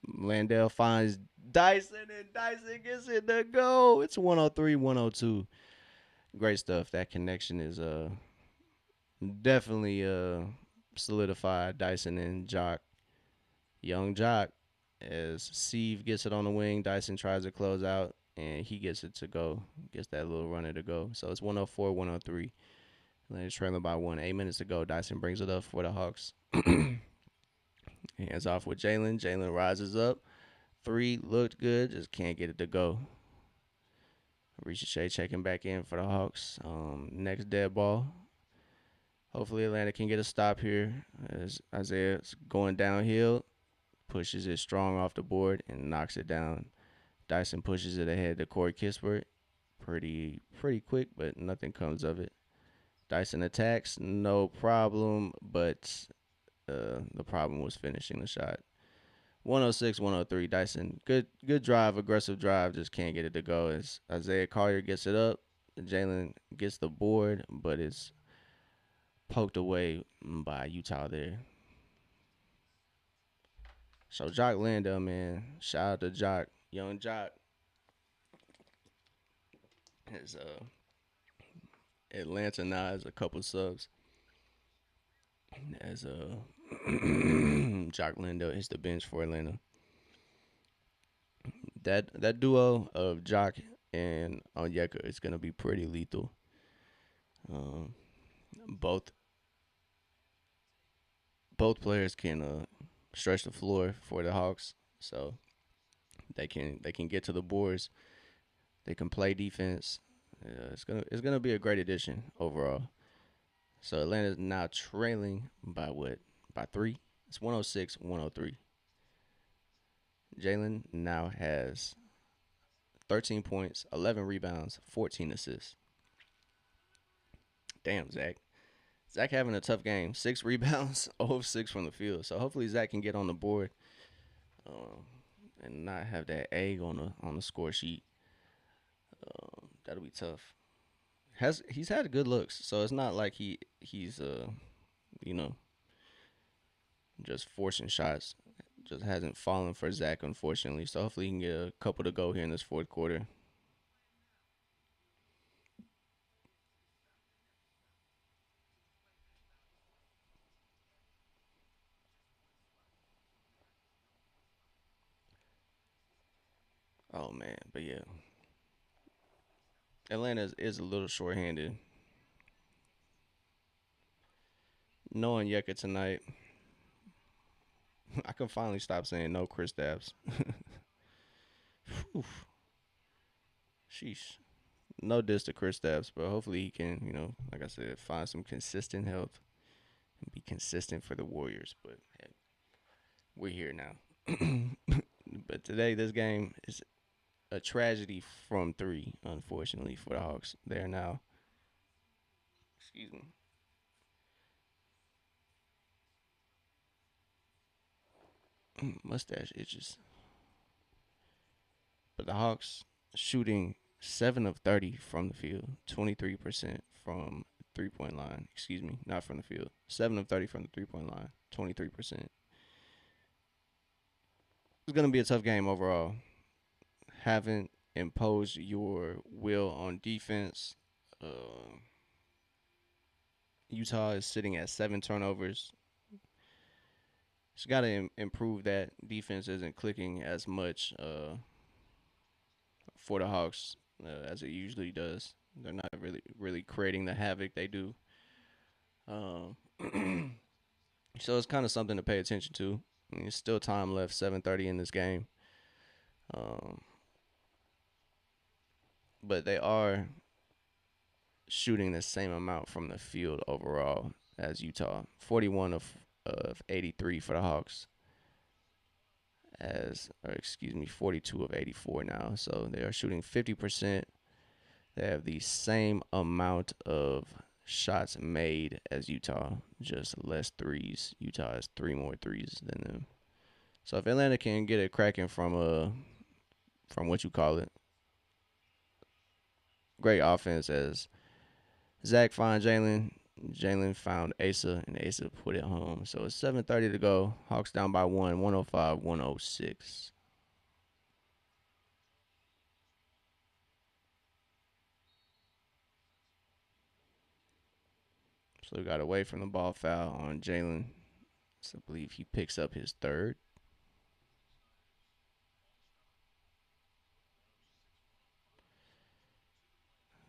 Landale finds Dyson and Dyson gets it to go. It's 103-102. Great stuff. That connection is definitely solidified. Dyson and Jock, young Jock, as Steve gets it on the wing. Dyson tries to close out and he gets it to go. Gets that little runner to go. So it's 104-103. They're trailing by 1. 8 minutes to go. Dyson brings it up for the Hawks. Hands off with Jalen. Jalen rises up. 3 looked good. Just can't get it to go. Ricochet checking back in for the Hawks. Next dead ball. Hopefully Atlanta can get a stop here as Isaiah's going downhill. Pushes it strong off the board and knocks it down. Dyson pushes it ahead to Corey Kispert. Pretty quick, but nothing comes of it. Dyson attacks, no problem, but the problem was finishing the shot. 106-103. Dyson, good drive, aggressive drive, just can't get it to go. As Isaiah Collier gets it up, Jalen gets the board, but it's poked away by Utah there. So Jock Landale, man, shout out to Jock, young Jock. His Atlanta now has a couple subs. As Jock Landale hits the bench for Atlanta. That duo of Jock and Onyeka is gonna be pretty lethal. Um, both players can stretch the floor for the Hawks, so they can get to the boards. They can play defense. It's gonna be a great addition overall. So Atlanta's now trailing by what? By 3. It's 106-103. Jalen now has 13 points, 11 rebounds, 14 assists. Damn, Zach. Zach having a tough game. 6 rebounds, 0 of 6 from the field. So hopefully Zach can get on the board and not have that egg on the score sheet. That'll be tough. He's had good looks, so it's not like he's you know just forcing shots. Just hasn't fallen for Zach, unfortunately. So hopefully he can get a couple to go here in this fourth quarter. Oh man, but yeah, Atlanta is a little short-handed. Knowing Yeka tonight, I can finally stop saying no Kristaps. Sheesh. No diss to Kristaps, but hopefully he can, like I said, find some consistent health and be consistent for the Warriors. But hey, we're here now. But today, this game is a tragedy from 3, unfortunately, for the Hawks. They are now, excuse me, mustache itches. But the Hawks shooting 7 of 30 from the field, 23% from 3-point line. Excuse me, not from the field. 7 of 30 from the 3-point line, 23%. It's going to be a tough game overall. Haven't imposed your will on defense. Utah is sitting at 7 turnovers. Just got to improve that. Defense isn't clicking as much for the Hawks as it usually does. They're not really creating the havoc they do. Um, so it's kind of something to pay attention to. I mean, there's still time left, 7:30 in this game. Um, but they are shooting the same amount from the field overall as Utah. 41 of 83 for the Hawks. 42 of 84 now. So they are shooting 50%. They have the same amount of shots made as Utah, just less threes. Utah has three more threes than them. So if Atlanta can get it cracking from what you call it, great offense as Zach found Jalen. Jalen found Asa, and Asa put it home. So it's 7:30 to go. Hawks down by one, 105, 106. So we got away from the ball foul on Jalen. So I believe he picks up his third.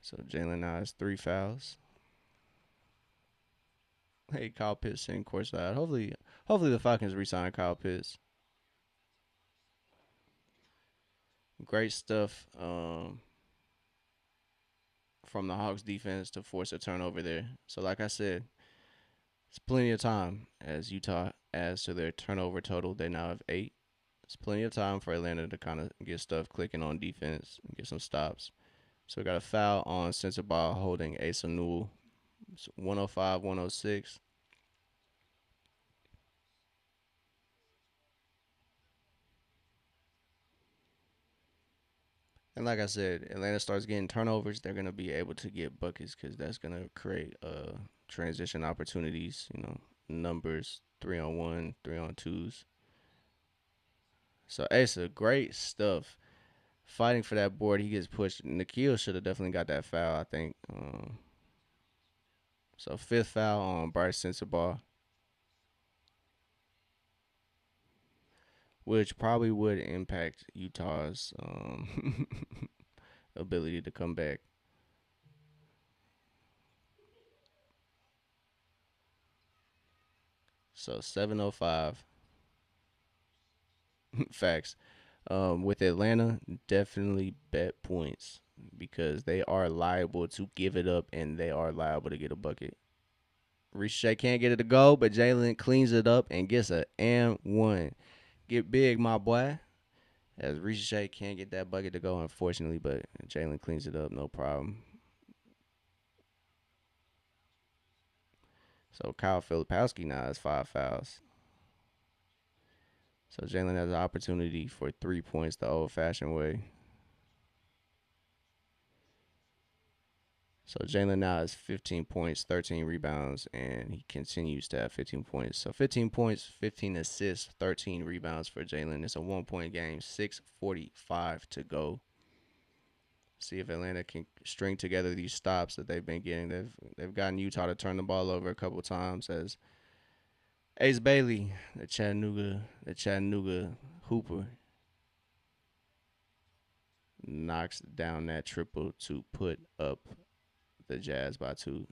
So Jalen now has three fouls. Hey, Kyle Pitts in courtside. Hopefully the Falcons resign Kyle Pitts. Great stuff from the Hawks defense to force a turnover there. So like I said, it's plenty of time as Utah adds to their turnover total. They now have 8. It's plenty of time for Atlanta to kind of get stuff clicking on defense and get some stops. So we got a foul on Sensabaugh holding Asa Newell. It's 105, 106. And like I said, Atlanta starts getting turnovers, they're gonna be able to get buckets because that's gonna create transition opportunities. Numbers 3-on-1, 3-on-2s. So Asa, great stuff. Fighting for that board, he gets pushed. Nikhil should have definitely got that foul, I think. So fifth foul on Bryce Sensabaugh, which probably would impact Utah's ability to come back. So 7:05 facts. With Atlanta, definitely bet points because they are liable to give it up and they are liable to get a bucket. Ricochet can't get it to go, but Jalen cleans it up and gets a and one. Get big, my boy. As Ricochet can't get that bucket to go, unfortunately, but Jalen cleans it up, no problem. So Kyle Filipowski now has 5 fouls. So Jalen has an opportunity for 3 points the old-fashioned way. So Jalen now has 15 points, 13 rebounds, and he continues to have 15 points. So 15 points, 15 assists, 13 rebounds for Jalen. It's a 1 point game, 6:45 to go. See if Atlanta can string together these stops that they've been getting. They've gotten Utah to turn the ball over a couple times as Ace Bailey, the Chattanooga Hooper, knocks down that triple to put up the Jazz by 2.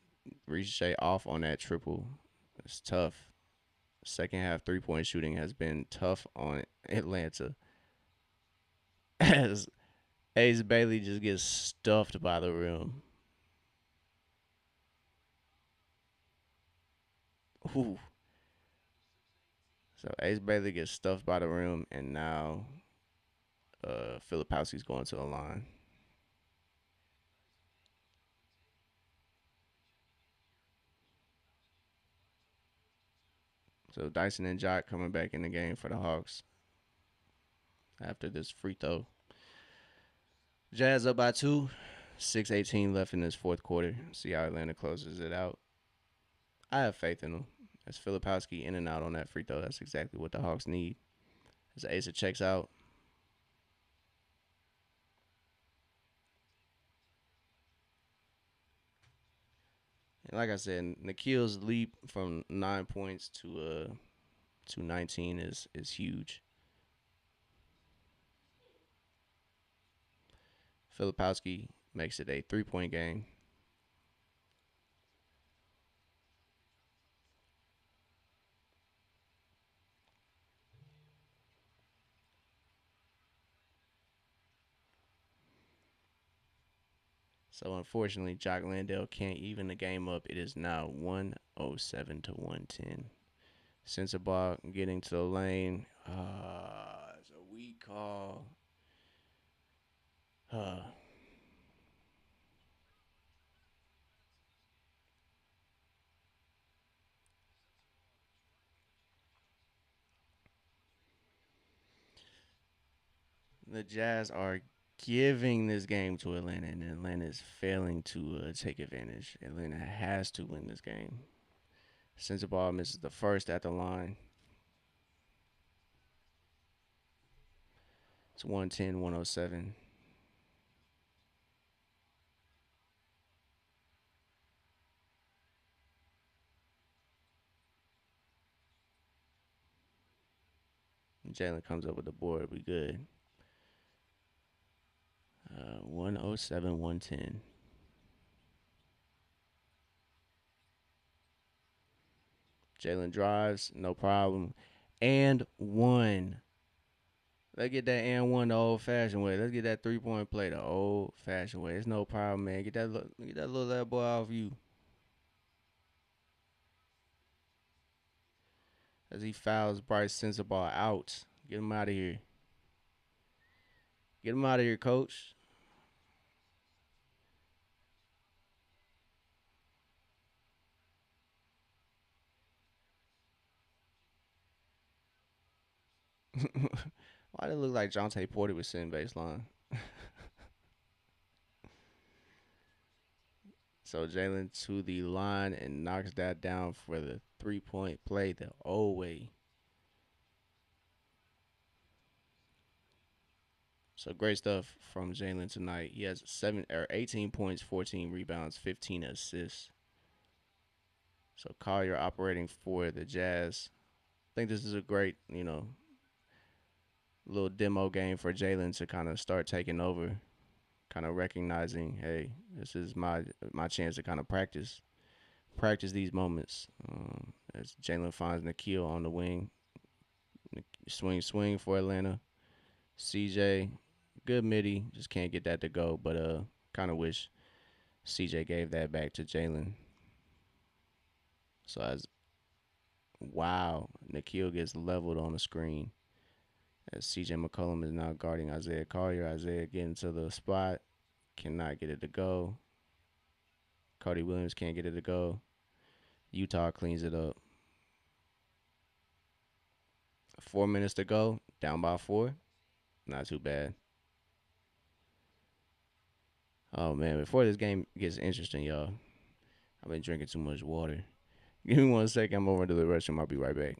Ricochet off on that triple. It's tough. Second half 3 point shooting has been tough on Atlanta as Ace Bailey just gets stuffed by the rim. Ooh. So Ace Bailey gets stuffed by the rim, and now Filipowski's going to the line. So Dyson and Jock coming back in the game for the Hawks after this free throw. Jazz up by 2. 6:18 left in this fourth quarter. See how Atlanta closes it out. I have faith in them. As Filipowski in and out on that free throw, that's exactly what the Hawks need. As Asa checks out, and like I said, Nikhil's leap from 9 points to 19 is huge. Filipowski makes it a 3 point game. So unfortunately, Jock Landale can't even the game up. It is now 107 to 110. Sensabaugh getting to the lane. It's a weak call. Uh, The Jazz are giving this game to Atlanta, and Atlanta is failing to take advantage. Atlanta has to win this game. Since the ball misses the first at the line, it's 110, 107. Jalen comes up with the board. We good. 107, 110. Jalen drives, no problem. And one. Let's get that and one the old fashioned way. Let's get that 3-point play the old fashioned way. It's no problem, man. Get that little that boy off you. As he fouls Bryce Sensabaugh out. Get him out of here. Get him out of here, coach. Why did it look like Jonte Porter was sitting baseline? So Jalen to the line and knocks that down for the 3-point play the old way. So great stuff from Jalen tonight. He has 18 points, 14 rebounds, 15 assists. So Collier operating for the Jazz. I think this is a great, little demo game for Jalen to kind of start taking over, kind of recognizing, hey, this is my chance to kind of practice these moments. As Jalen finds Nikhil on the wing, swing for Atlanta. CJ, good midi, just can't get that to go. But kind of wish CJ gave that back to Jalen. So as wow, Nikhil gets leveled on the screen. As CJ McCollum is now guarding Isaiah Collier. Isaiah getting to the spot, cannot get it to go. Cody Williams can't get it to go. Utah cleans it up. 4 minutes to go, down by 4. Not too bad. Oh man, before this game gets interesting, y'all, I've been drinking too much water. Give me 1 second. I'm over to the restroom. I'll be right back.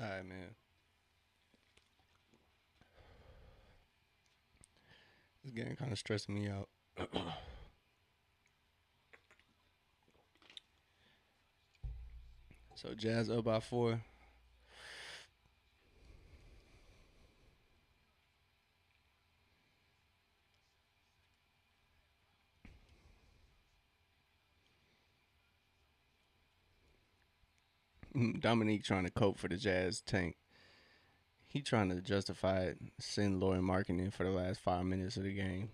All right, man. This game kind of stressing me out. So Jazz up by 4. Dominique trying to cope for the Jazz tank. He trying to justify it, send Laurie Markin in for the last 5 minutes of the game.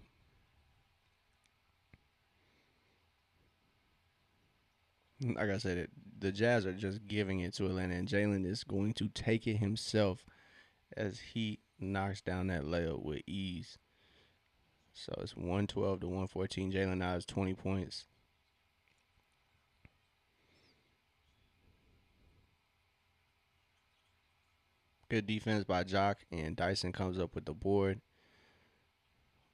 Like I said, the Jazz are just giving it to Atlanta, and Jalen is going to take it himself as he knocks down that layup with ease. So it's 112 to 114. Jalen now has 20 points. Good defense by Jock, and Dyson comes up with the board.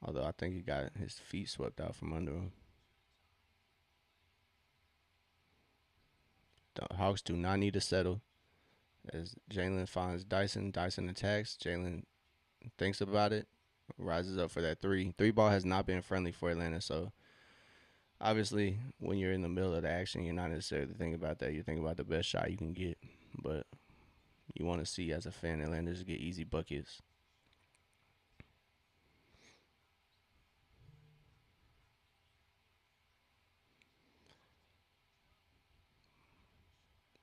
Although I think he got his feet swept out from under him. The Hawks do not need to settle. As Jalen finds Dyson, Dyson attacks. Jalen thinks about it, rises up for that three. Three ball has not been friendly for Atlanta, so obviously when you're in the middle of the action, you're not necessarily thinking about that. You're thinking about the best shot you can get. But you want to see, as a fan, Atlanta just get easy buckets.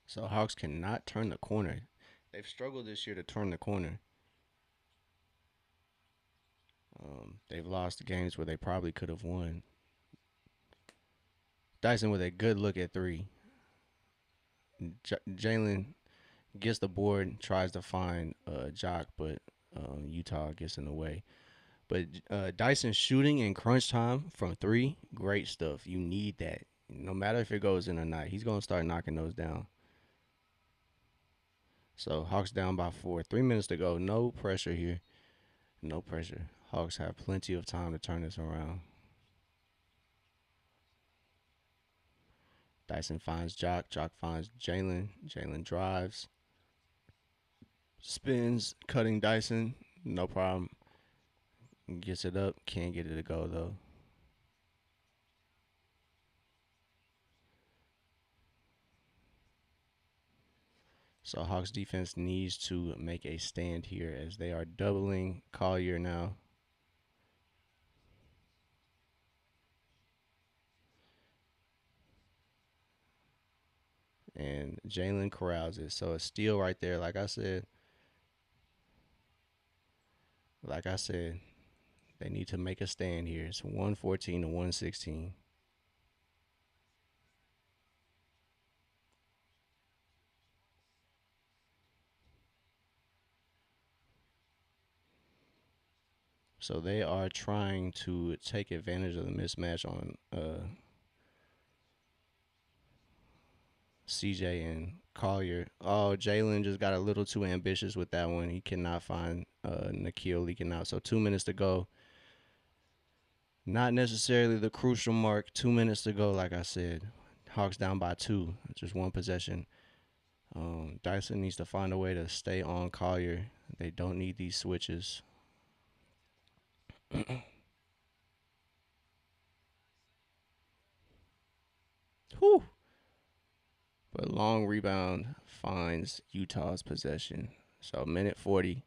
So Hawks cannot turn the corner. They've struggled this year to turn the corner. They've lost games where they probably could have won. Dyson with a good look at three. Jalen gets the board, tries to find Jock, but Utah gets in the way. But Dyson shooting in crunch time from three, great stuff. You need that. No matter if it goes in or not, he's going to start knocking those down. So Hawks down by 4. 3 minutes to go. No pressure here. No pressure. Hawks have plenty of time to turn this around. Dyson finds Jock. Jock finds Jalen. Jalen drives. Spins, cutting Dyson. No problem. Gets it up. Can't get it to go, though. So Hawks defense needs to make a stand here as they are doubling Collier now. And Jalen corrals it. So a steal right there. Like I said, they need to make a stand here. It's 114 to 116. So they are trying to take advantage of the mismatch on CJ and Collier. Oh, Jalen just got a little too ambitious with that one. He cannot find Nikhil leaking out. So 2 minutes to go. Not necessarily the crucial mark. 2 minutes to go, like I said. Hawks down by 2. Just one possession. Dyson needs to find a way to stay on Collier. They don't need these switches. Whew. But long rebound finds Utah's possession. So minute 40.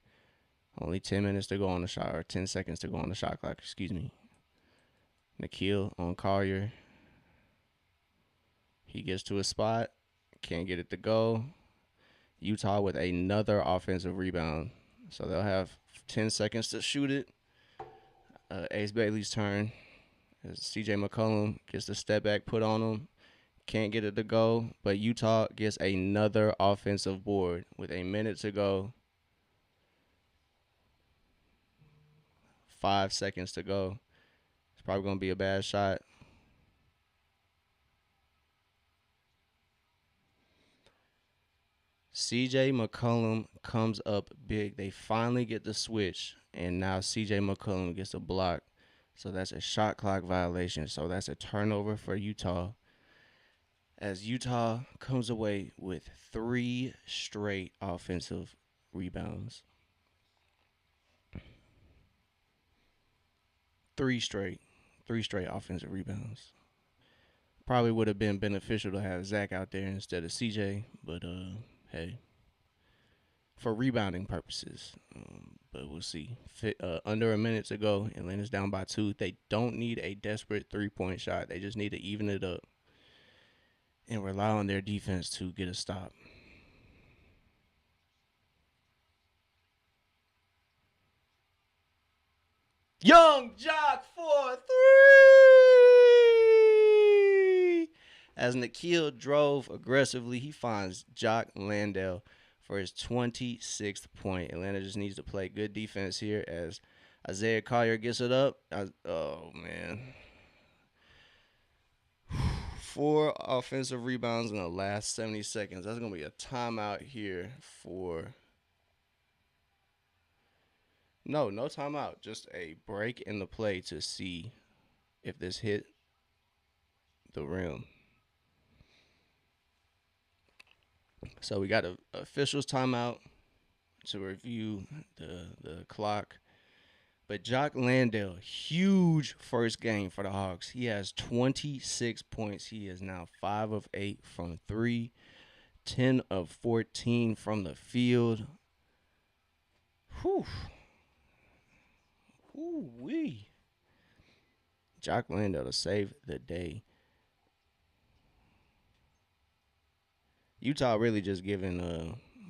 Only 10 minutes to go on the shot, or 10 seconds to go on the shot clock, excuse me. Nikhil on Collier. He gets to a spot. Can't get it to go. Utah with another offensive rebound. So they'll have 10 seconds to shoot it. Ace Bailey's turn. As CJ McCollum gets the step back put on him. Can't get it to go. But Utah gets another offensive board with a minute to go. 5 seconds to go. It's probably going to be a bad shot. CJ McCollum comes up big. They finally get the switch, and now CJ McCollum gets a block. So that's a shot clock violation. So that's a turnover for Utah. as Utah comes away with three straight offensive rebounds. Three straight. Three straight offensive rebounds. Probably would have been beneficial to have Zach out there instead of CJ, but hey, for rebounding purposes. But we'll see. Under a minute to go, Atlanta's down by two. They don't need a desperate 3-point shot. They just need to even it up and rely on their defense to get a stop. Young Jock for three. As Nikhil drove aggressively, he finds Jock Landale for his 26th point. Atlanta just needs to play good defense here as Isaiah Collier gets it up. Oh, man. Four offensive rebounds in the last 70 seconds. That's going to be a timeout here for. No timeout. Just a break in the play to see if this hit the rim. So we got an officials timeout to review the clock. But Jock Landale, huge first game for the Hawks. He has 26 points. He is now 5 of 8 from 3, 10 of 14 from the field. Whew. Ooh-wee. Jock Landale to save the day. Utah really just giving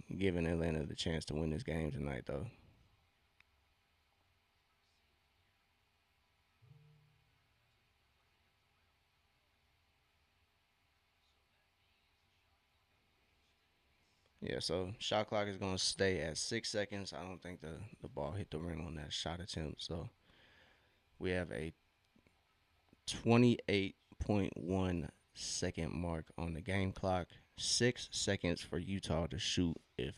Atlanta the chance to win this game tonight, though. Yeah, so shot clock is gonna stay at 6 seconds. I don't think the ball hit the rim on that shot attempt. So we have a 28.1 second mark on the game clock. 6 seconds for Utah to shoot if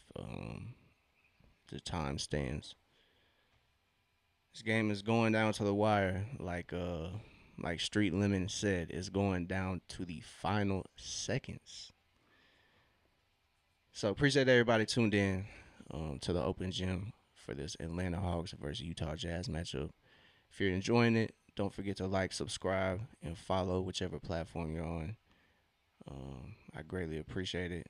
the time stands. This game is going down to the wire, like Street Lemon said, it's going down to the final seconds. So appreciate everybody tuned in to the Open Gym for this Atlanta Hawks versus Utah Jazz matchup. If you're enjoying it, don't forget to like, subscribe, and follow whichever platform you're on. I greatly appreciate it.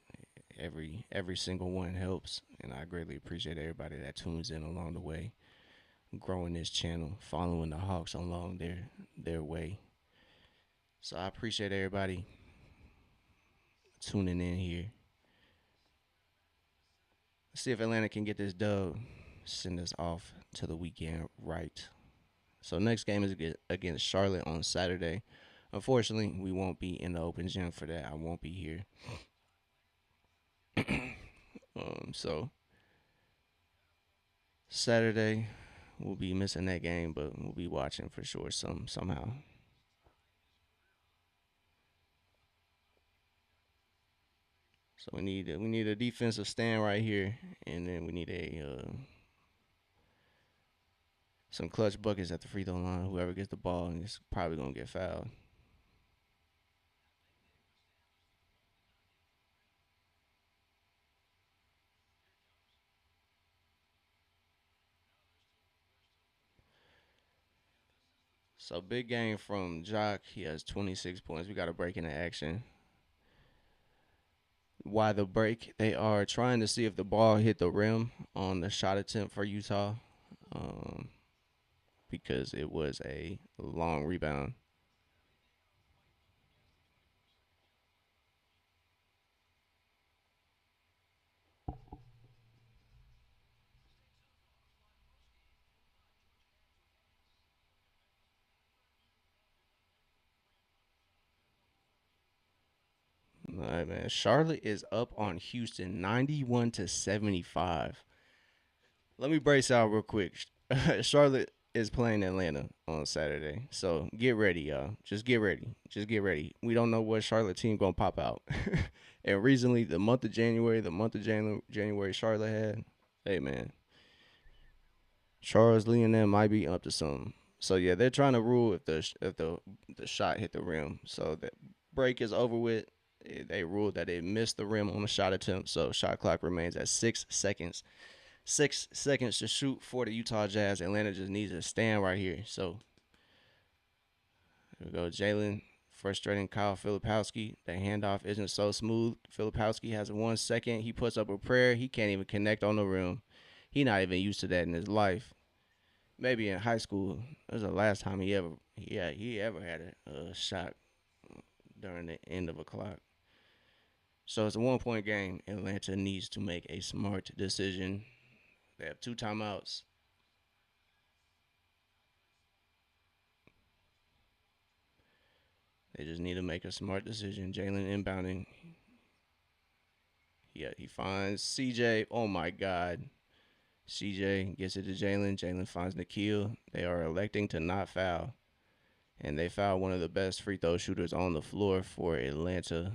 Every single one helps, and I greatly appreciate everybody that tunes in along the way, growing this channel, following the Hawks along their way. So I appreciate everybody tuning in here. Let's see if Atlanta can get this dub, send us off to the weekend right. So next game is against Charlotte on Saturday. Unfortunately, we won't be in the Open Gym for that. I won't be here. So Saturday we'll be missing that game, but we'll be watching for sure somehow. So we need a defensive stand right here, and then we need some clutch buckets at the free throw line. Whoever gets the ball is probably gonna get fouled. So big game from Jock. He has 26 points. We got a break in the action. Why the break? They are trying to see if the ball hit the rim on the shot attempt for Utah, um, because it was a long rebound. All right, man. Charlotte is up on Houston, 91-75. Let me brace out real quick. Charlotte is playing Atlanta on Saturday, so get ready, y'all. Just get ready. Just get ready. We don't know what Charlotte team gonna pop out. And recently, the month of January, Charlotte had. Hey, man, Charles Lee and them might be up to something. So yeah, they're trying to rule if the shot hit the rim. So that break is over with. They ruled that it missed the rim on the shot attempt, so shot clock remains at 6 seconds. 6 seconds to shoot for the Utah Jazz. Atlanta just needs to stand right here. So here we go. Jalen frustrating Kyle Filipowski. The handoff isn't so smooth. Filipowski has 1 second. He puts up a prayer. He can't even connect on the rim. He not even used to that in his life. Maybe in high school. That was the last time he ever had a shot during the end of a clock. So it's a 1 point game. Atlanta needs to make a smart decision. They have 2 timeouts. They just need to make a smart decision. Jalen inbounding. Yeah, he finds CJ. Oh my God. CJ gets it to Jalen. Jalen finds Nikhil. They are electing to not foul. And they foul one of the best free throw shooters on the floor for Atlanta.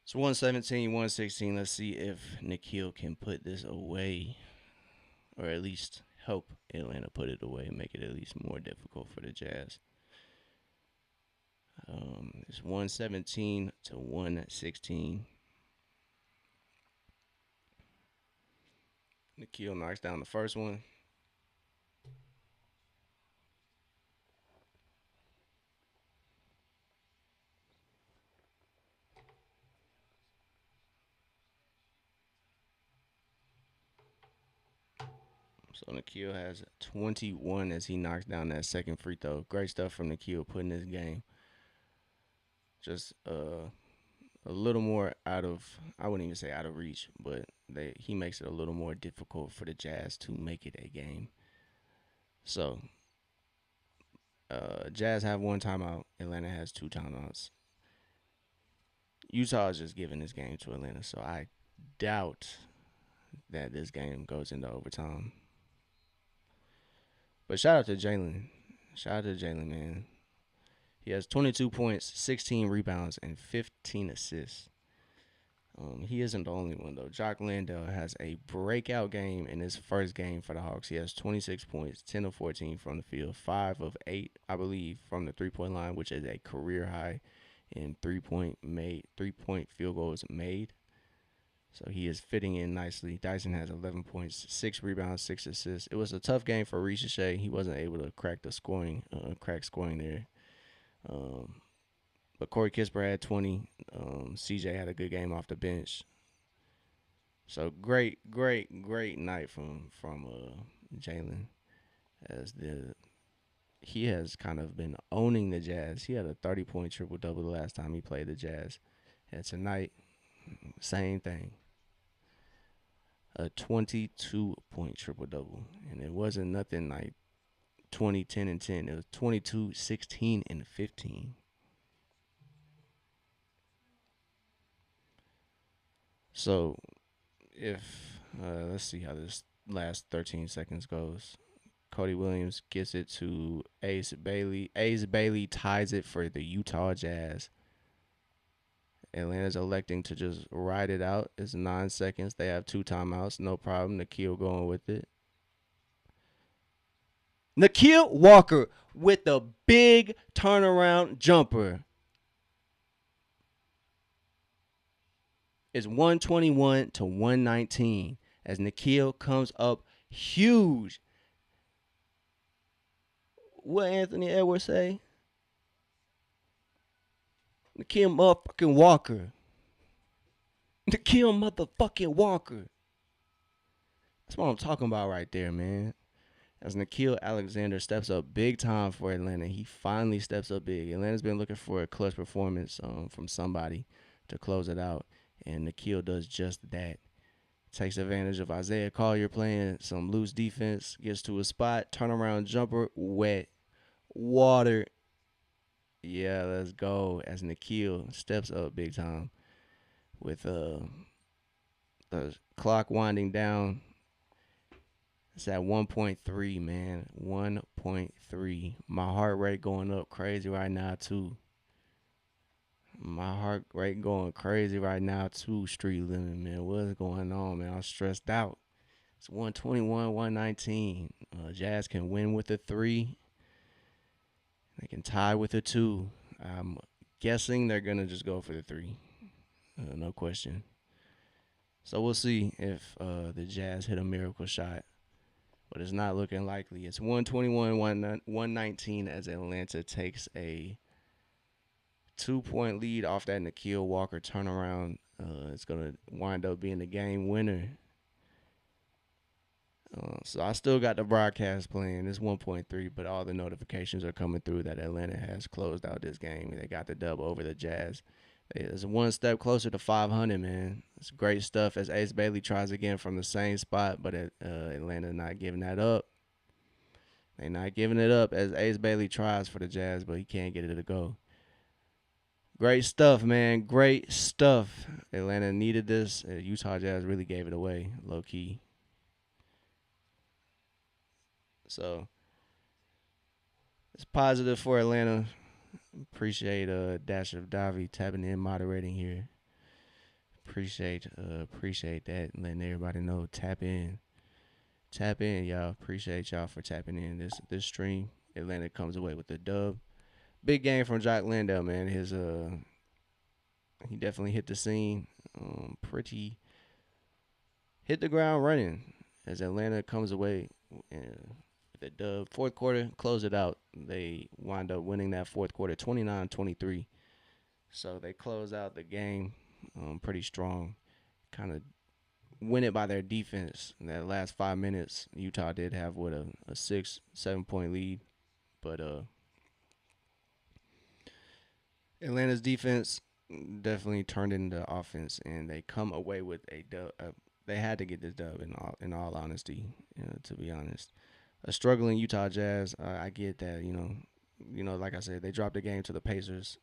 It's 117, 116. Let's see if Nikhil can put this away. Or at least help Atlanta put it away and make it at least more difficult for the Jazz. It's 117 to 116. Nikhil knocks down the first one. So Nikhil has 21 as he knocks down that second free throw. Great stuff from Nikhil putting this game just a little more out of, I wouldn't even say out of reach, but he makes it a little more difficult for the Jazz to make it a game. So Jazz have 1 timeout. Atlanta has 2 timeouts. Utah is just giving this game to Atlanta, so I doubt that this game goes into overtime. But shout out to Jalen. Shout out to Jalen, man. He has 22 points, 16 rebounds, and 15 assists. He isn't the only one though. Jock Landale has a breakout game in his first game for the Hawks. He has 26 points, 10 of 14 from the field, 5 of 8, I believe, from the 3 point line, which is a career high in 3 point field goals made. So he is fitting in nicely. Dyson has 11 points, 6 rebounds, 6 assists. It was a tough game for Richeche. He wasn't able to crack scoring there. Um, but Corey Kispert had 20. CJ had a good game off the bench. So great night from Jalen, as the he has kind of been owning the Jazz. He had a 30-point triple double the last time he played the Jazz, and tonight same thing, a 22-point triple double, and it wasn't nothing like 20, 10, and 10. It was 22, 16, and 15. So if let's see how this last 13 seconds goes. Cody Williams gets it to Ace Bailey. Ace Bailey ties it for the Utah Jazz. Atlanta's electing to just ride it out. It's 9 seconds. They have 2 timeouts. No problem. Nikhil going with it. Nikhil Walker with the big turnaround jumper. It's 121 to 119 as Nikhil comes up huge. What Anthony Edwards say? Nikhil motherfucking Walker. Nikhil motherfucking Walker. That's what I'm talking about right there, man. As Nikhil Alexander steps up big time for Atlanta. He finally steps up big. Atlanta's been looking for a clutch performance from somebody to close it out. And Nikhil does just that. Takes advantage of Isaiah Collier playing some loose defense. Gets to a spot. Turnaround jumper. Wet. Water. Yeah, let's go. As Nikhil steps up big time with the clock winding down. It's at 1.3, man. 1.3. My heart rate going up crazy right now, too. My heart rate going crazy right now, too. Street living, man. What's going on, man? I'm stressed out. It's 121, 119. Jazz can win with a 3. They can tie with a 2. I'm guessing they're gonna just go for the three, no question. So we'll see if the Jazz hit a miracle shot, but it's not looking likely. It's 121, 119 as Atlanta takes a 2-point lead off that Nikhil Walker turnaround. It's gonna wind up being the game winner. So I still got the broadcast playing. It's 1.3, but all the notifications are coming through that Atlanta has closed out this game. They got the dub over the Jazz. It's one step closer to 500, man. It's great stuff as Ace Bailey tries again from the same spot, but Atlanta not giving that up. They not giving it up as Ace Bailey tries for the Jazz, but he can't get it to go. Great stuff, man. Great stuff. Atlanta needed this. Utah Jazz really gave it away, low key. So it's positive for Atlanta. Appreciate Dash of Davi tapping in, moderating here. Appreciate that, letting everybody know. Tap in, y'all. Appreciate y'all for tapping in this stream. Atlanta comes away with the dub. Big game from Jock Landale, man. He definitely hit the scene. Hit the ground running as Atlanta comes away the dub. Fourth quarter, close it out. They wind up winning that fourth quarter 29-23. So they close out the game pretty strong. Kind of win it by their defense. In that last 5 minutes, Utah did have a 6-7 point lead. But Atlanta's defense definitely turned into offense, and they come away with a dub. They had to get this dub in all honesty, to be honest. A struggling Utah Jazz. I get that, like I said, they dropped the game to the Pacers.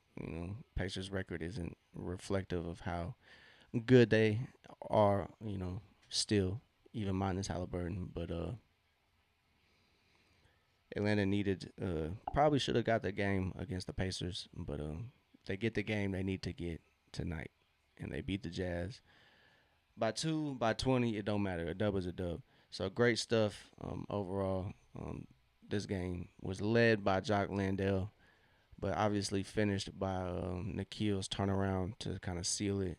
Pacers' record isn't reflective of how good they are. Still, even minus Halliburton. But Atlanta needed, probably should have got the game against the Pacers. But they get the game they need to get tonight, and they beat the Jazz by 2, by 20. It don't matter. A dub is a dub. So great stuff overall. This game was led by Jock Landale, but obviously finished by Nikhil's turnaround to kind of seal it.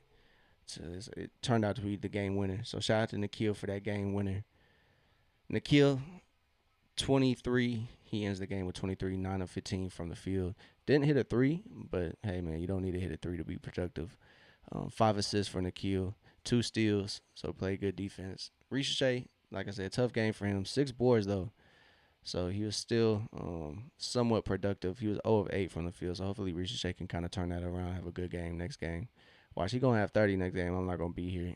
It turned out to be the game winner. So shout out to Nikhil for that game winner. Nikhil, 23. He ends the game with 23, 9 of 15 from the field. Didn't hit a three, but hey, man, you don't need to hit a three to be productive. 5 assists for Nikhil, 2 steals, so play good defense. Ricochet, like I said, tough game for him. 6 boards, though. So he was still somewhat productive. He was 0 of 8 from the field, so hopefully Ricochet can kind of turn that around, have a good game next game. Watch, he going to have 30 next game. I'm not going to be here.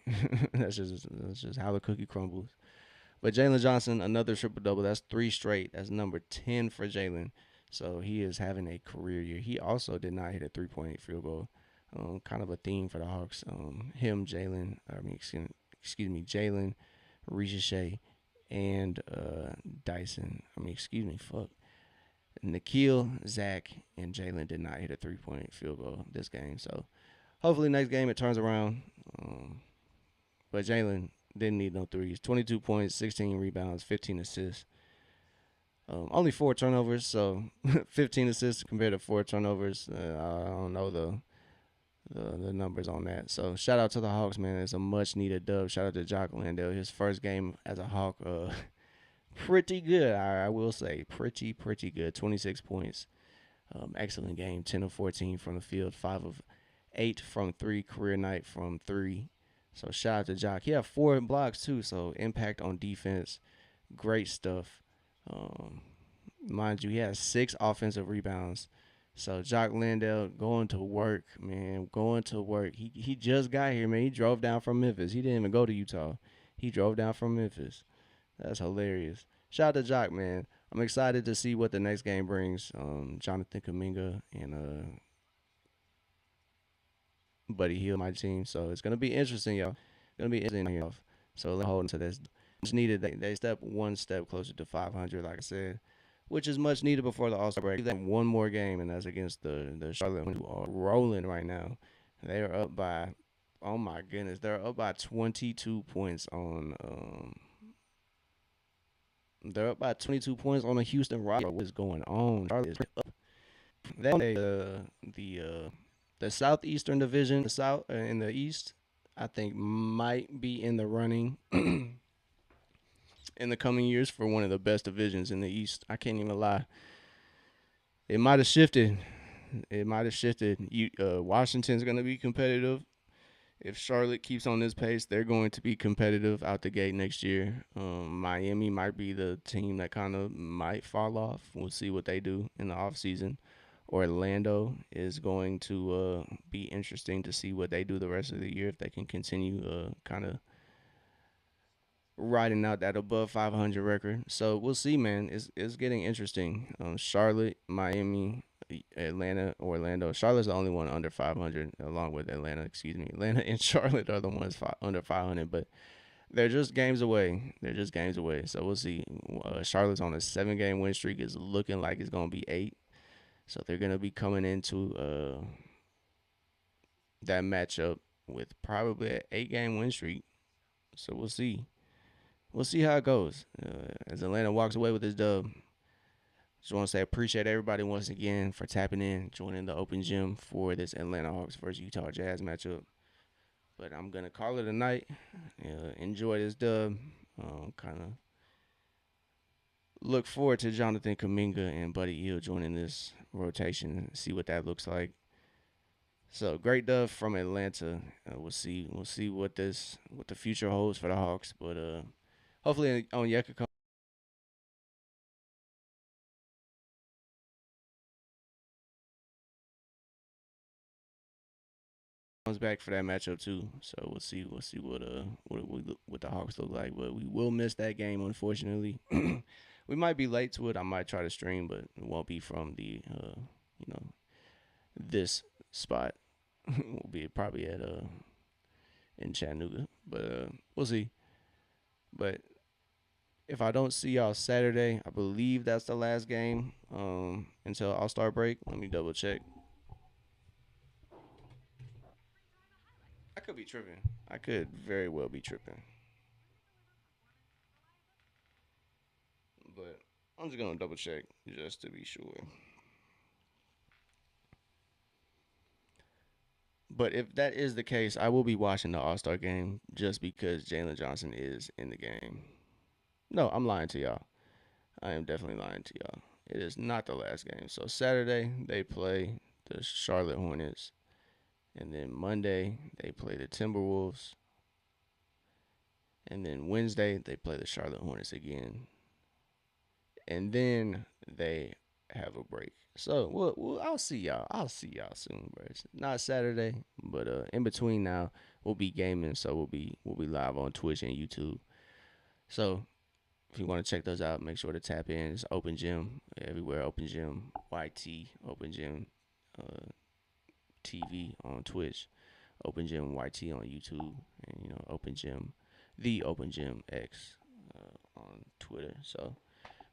that's just how the cookie crumbles. But Jalen Johnson, another triple-double. That's 3 straight. That's number 10 for Jalen. So he is having a career year. He also did not hit a 3-point field goal. Kind of a theme for the Hawks. Jalen, Ricochet, and Dyson. Nikhil, Zach, and Jalen did not hit a 3-point field goal this game. So hopefully next game it turns around. But Jalen didn't need no threes. 22 points, 16 rebounds, 15 assists. Only 4 turnovers, so 15 assists compared to 4 turnovers. I don't know the numbers on that. So shout out to the Hawks, man. It's a much needed dub. Shout out to Jock Landale. His first game as a Hawk, pretty good. I will say pretty good. 26 points. Excellent game. 10 of 14 from the field. 5 of 8 from 3. Career night from 3. So shout out to Jock. He had 4 blocks too. So impact on defense. Great stuff. Mind you, he has 6 offensive rebounds. So Jock Landale going to work, man. Going to work. He just got here, man. He drove down from Memphis. He didn't even go to Utah. He drove down from Memphis. That's hilarious. Shout out to Jock, man. I'm excited to see what the next game brings. Jonathan Kuminga and Buddy Hield, my team. So it's gonna be interesting, y'all. Gonna be interesting. So let's hold into this. Much needed. They step one step closer to 500, like I said, which is much needed before the All-Star break. They have one more game, and that's against the Charlotte, who are rolling right now. They are up by, oh my goodness, they're up by 22 points on. They're up by 22 points on the Houston Rockets. What is going on? Charlotte is up. They the Southeastern Division, the South in the East, I think might be in the running in the coming years for one of the best divisions in the East. I can't even lie. It might have shifted. It might have shifted. Washington's going to be competitive. If Charlotte keeps on this pace, they're going to be competitive out the gate next year. Miami might be the team that kind of might fall off. We'll see what they do in the offseason. Orlando is going to be interesting to see what they do the rest of the year if they can continue kind of riding out that above 500 record. So we'll see, man. It's getting interesting. Charlotte, Miami, Atlanta, Orlando. Charlotte's the only one under 500, along with Atlanta. Excuse me, Atlanta and Charlotte are the ones under 500, but they're just games away. They're just games away. So we'll see. Charlotte's on a 7-game win streak. Is looking like it's gonna be 8. So they're gonna be coming into that matchup with probably an 8-game win streak. So we'll see. We'll see how it goes. As Atlanta walks away with this dub, just want to say appreciate everybody once again for tapping in, joining the open gym for this Atlanta Hawks versus Utah Jazz matchup. But I'm gonna call it a night. Enjoy this dub. Kind of look forward to Jonathan Kaminga and Buddy Hield joining this rotation. See what that looks like. So great dub from Atlanta. We'll see. We'll see what the future holds for the Hawks. But hopefully Onyeka comes back for that matchup too. So we'll see. We'll see what the Hawks look like. But we will miss that game, unfortunately. We might be late to it. I might try to stream, but it won't be from the this spot. We'll be probably at in Chattanooga, but we'll see. But if I don't see y'all Saturday, I believe that's the last game until All Star break. Let me double check. I could be tripping. I could very well be tripping. But I'm just gonna double check just to be sure. But if that is the case, I will be watching the All Star game just because Jalen Johnson is in the game. No, I'm lying to y'all. I am definitely lying to y'all. It is not the last game. So Saturday they play the Charlotte Hornets, and then Monday they play the Timberwolves, and then Wednesday they play the Charlotte Hornets again, and then they have a break. So I'll see y'all. I'll see y'all soon, bro. It's not Saturday, but in between now we'll be gaming, so we'll be live on Twitch and YouTube. So if you want to check those out, make sure to tap in. It's Open Gym everywhere. Open Gym YT, Open Gym TV on Twitch, Open Gym YT on YouTube, and Open Gym, the Open Gym X on Twitter. So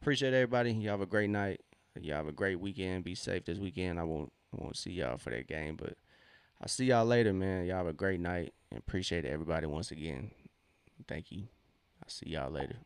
appreciate everybody. Y'all have a great night. Y'all have a great weekend. Be safe this weekend. I won't see y'all for that game, but I'll see y'all later, man. Y'all have a great night and appreciate everybody once again. Thank you. I'll see y'all later.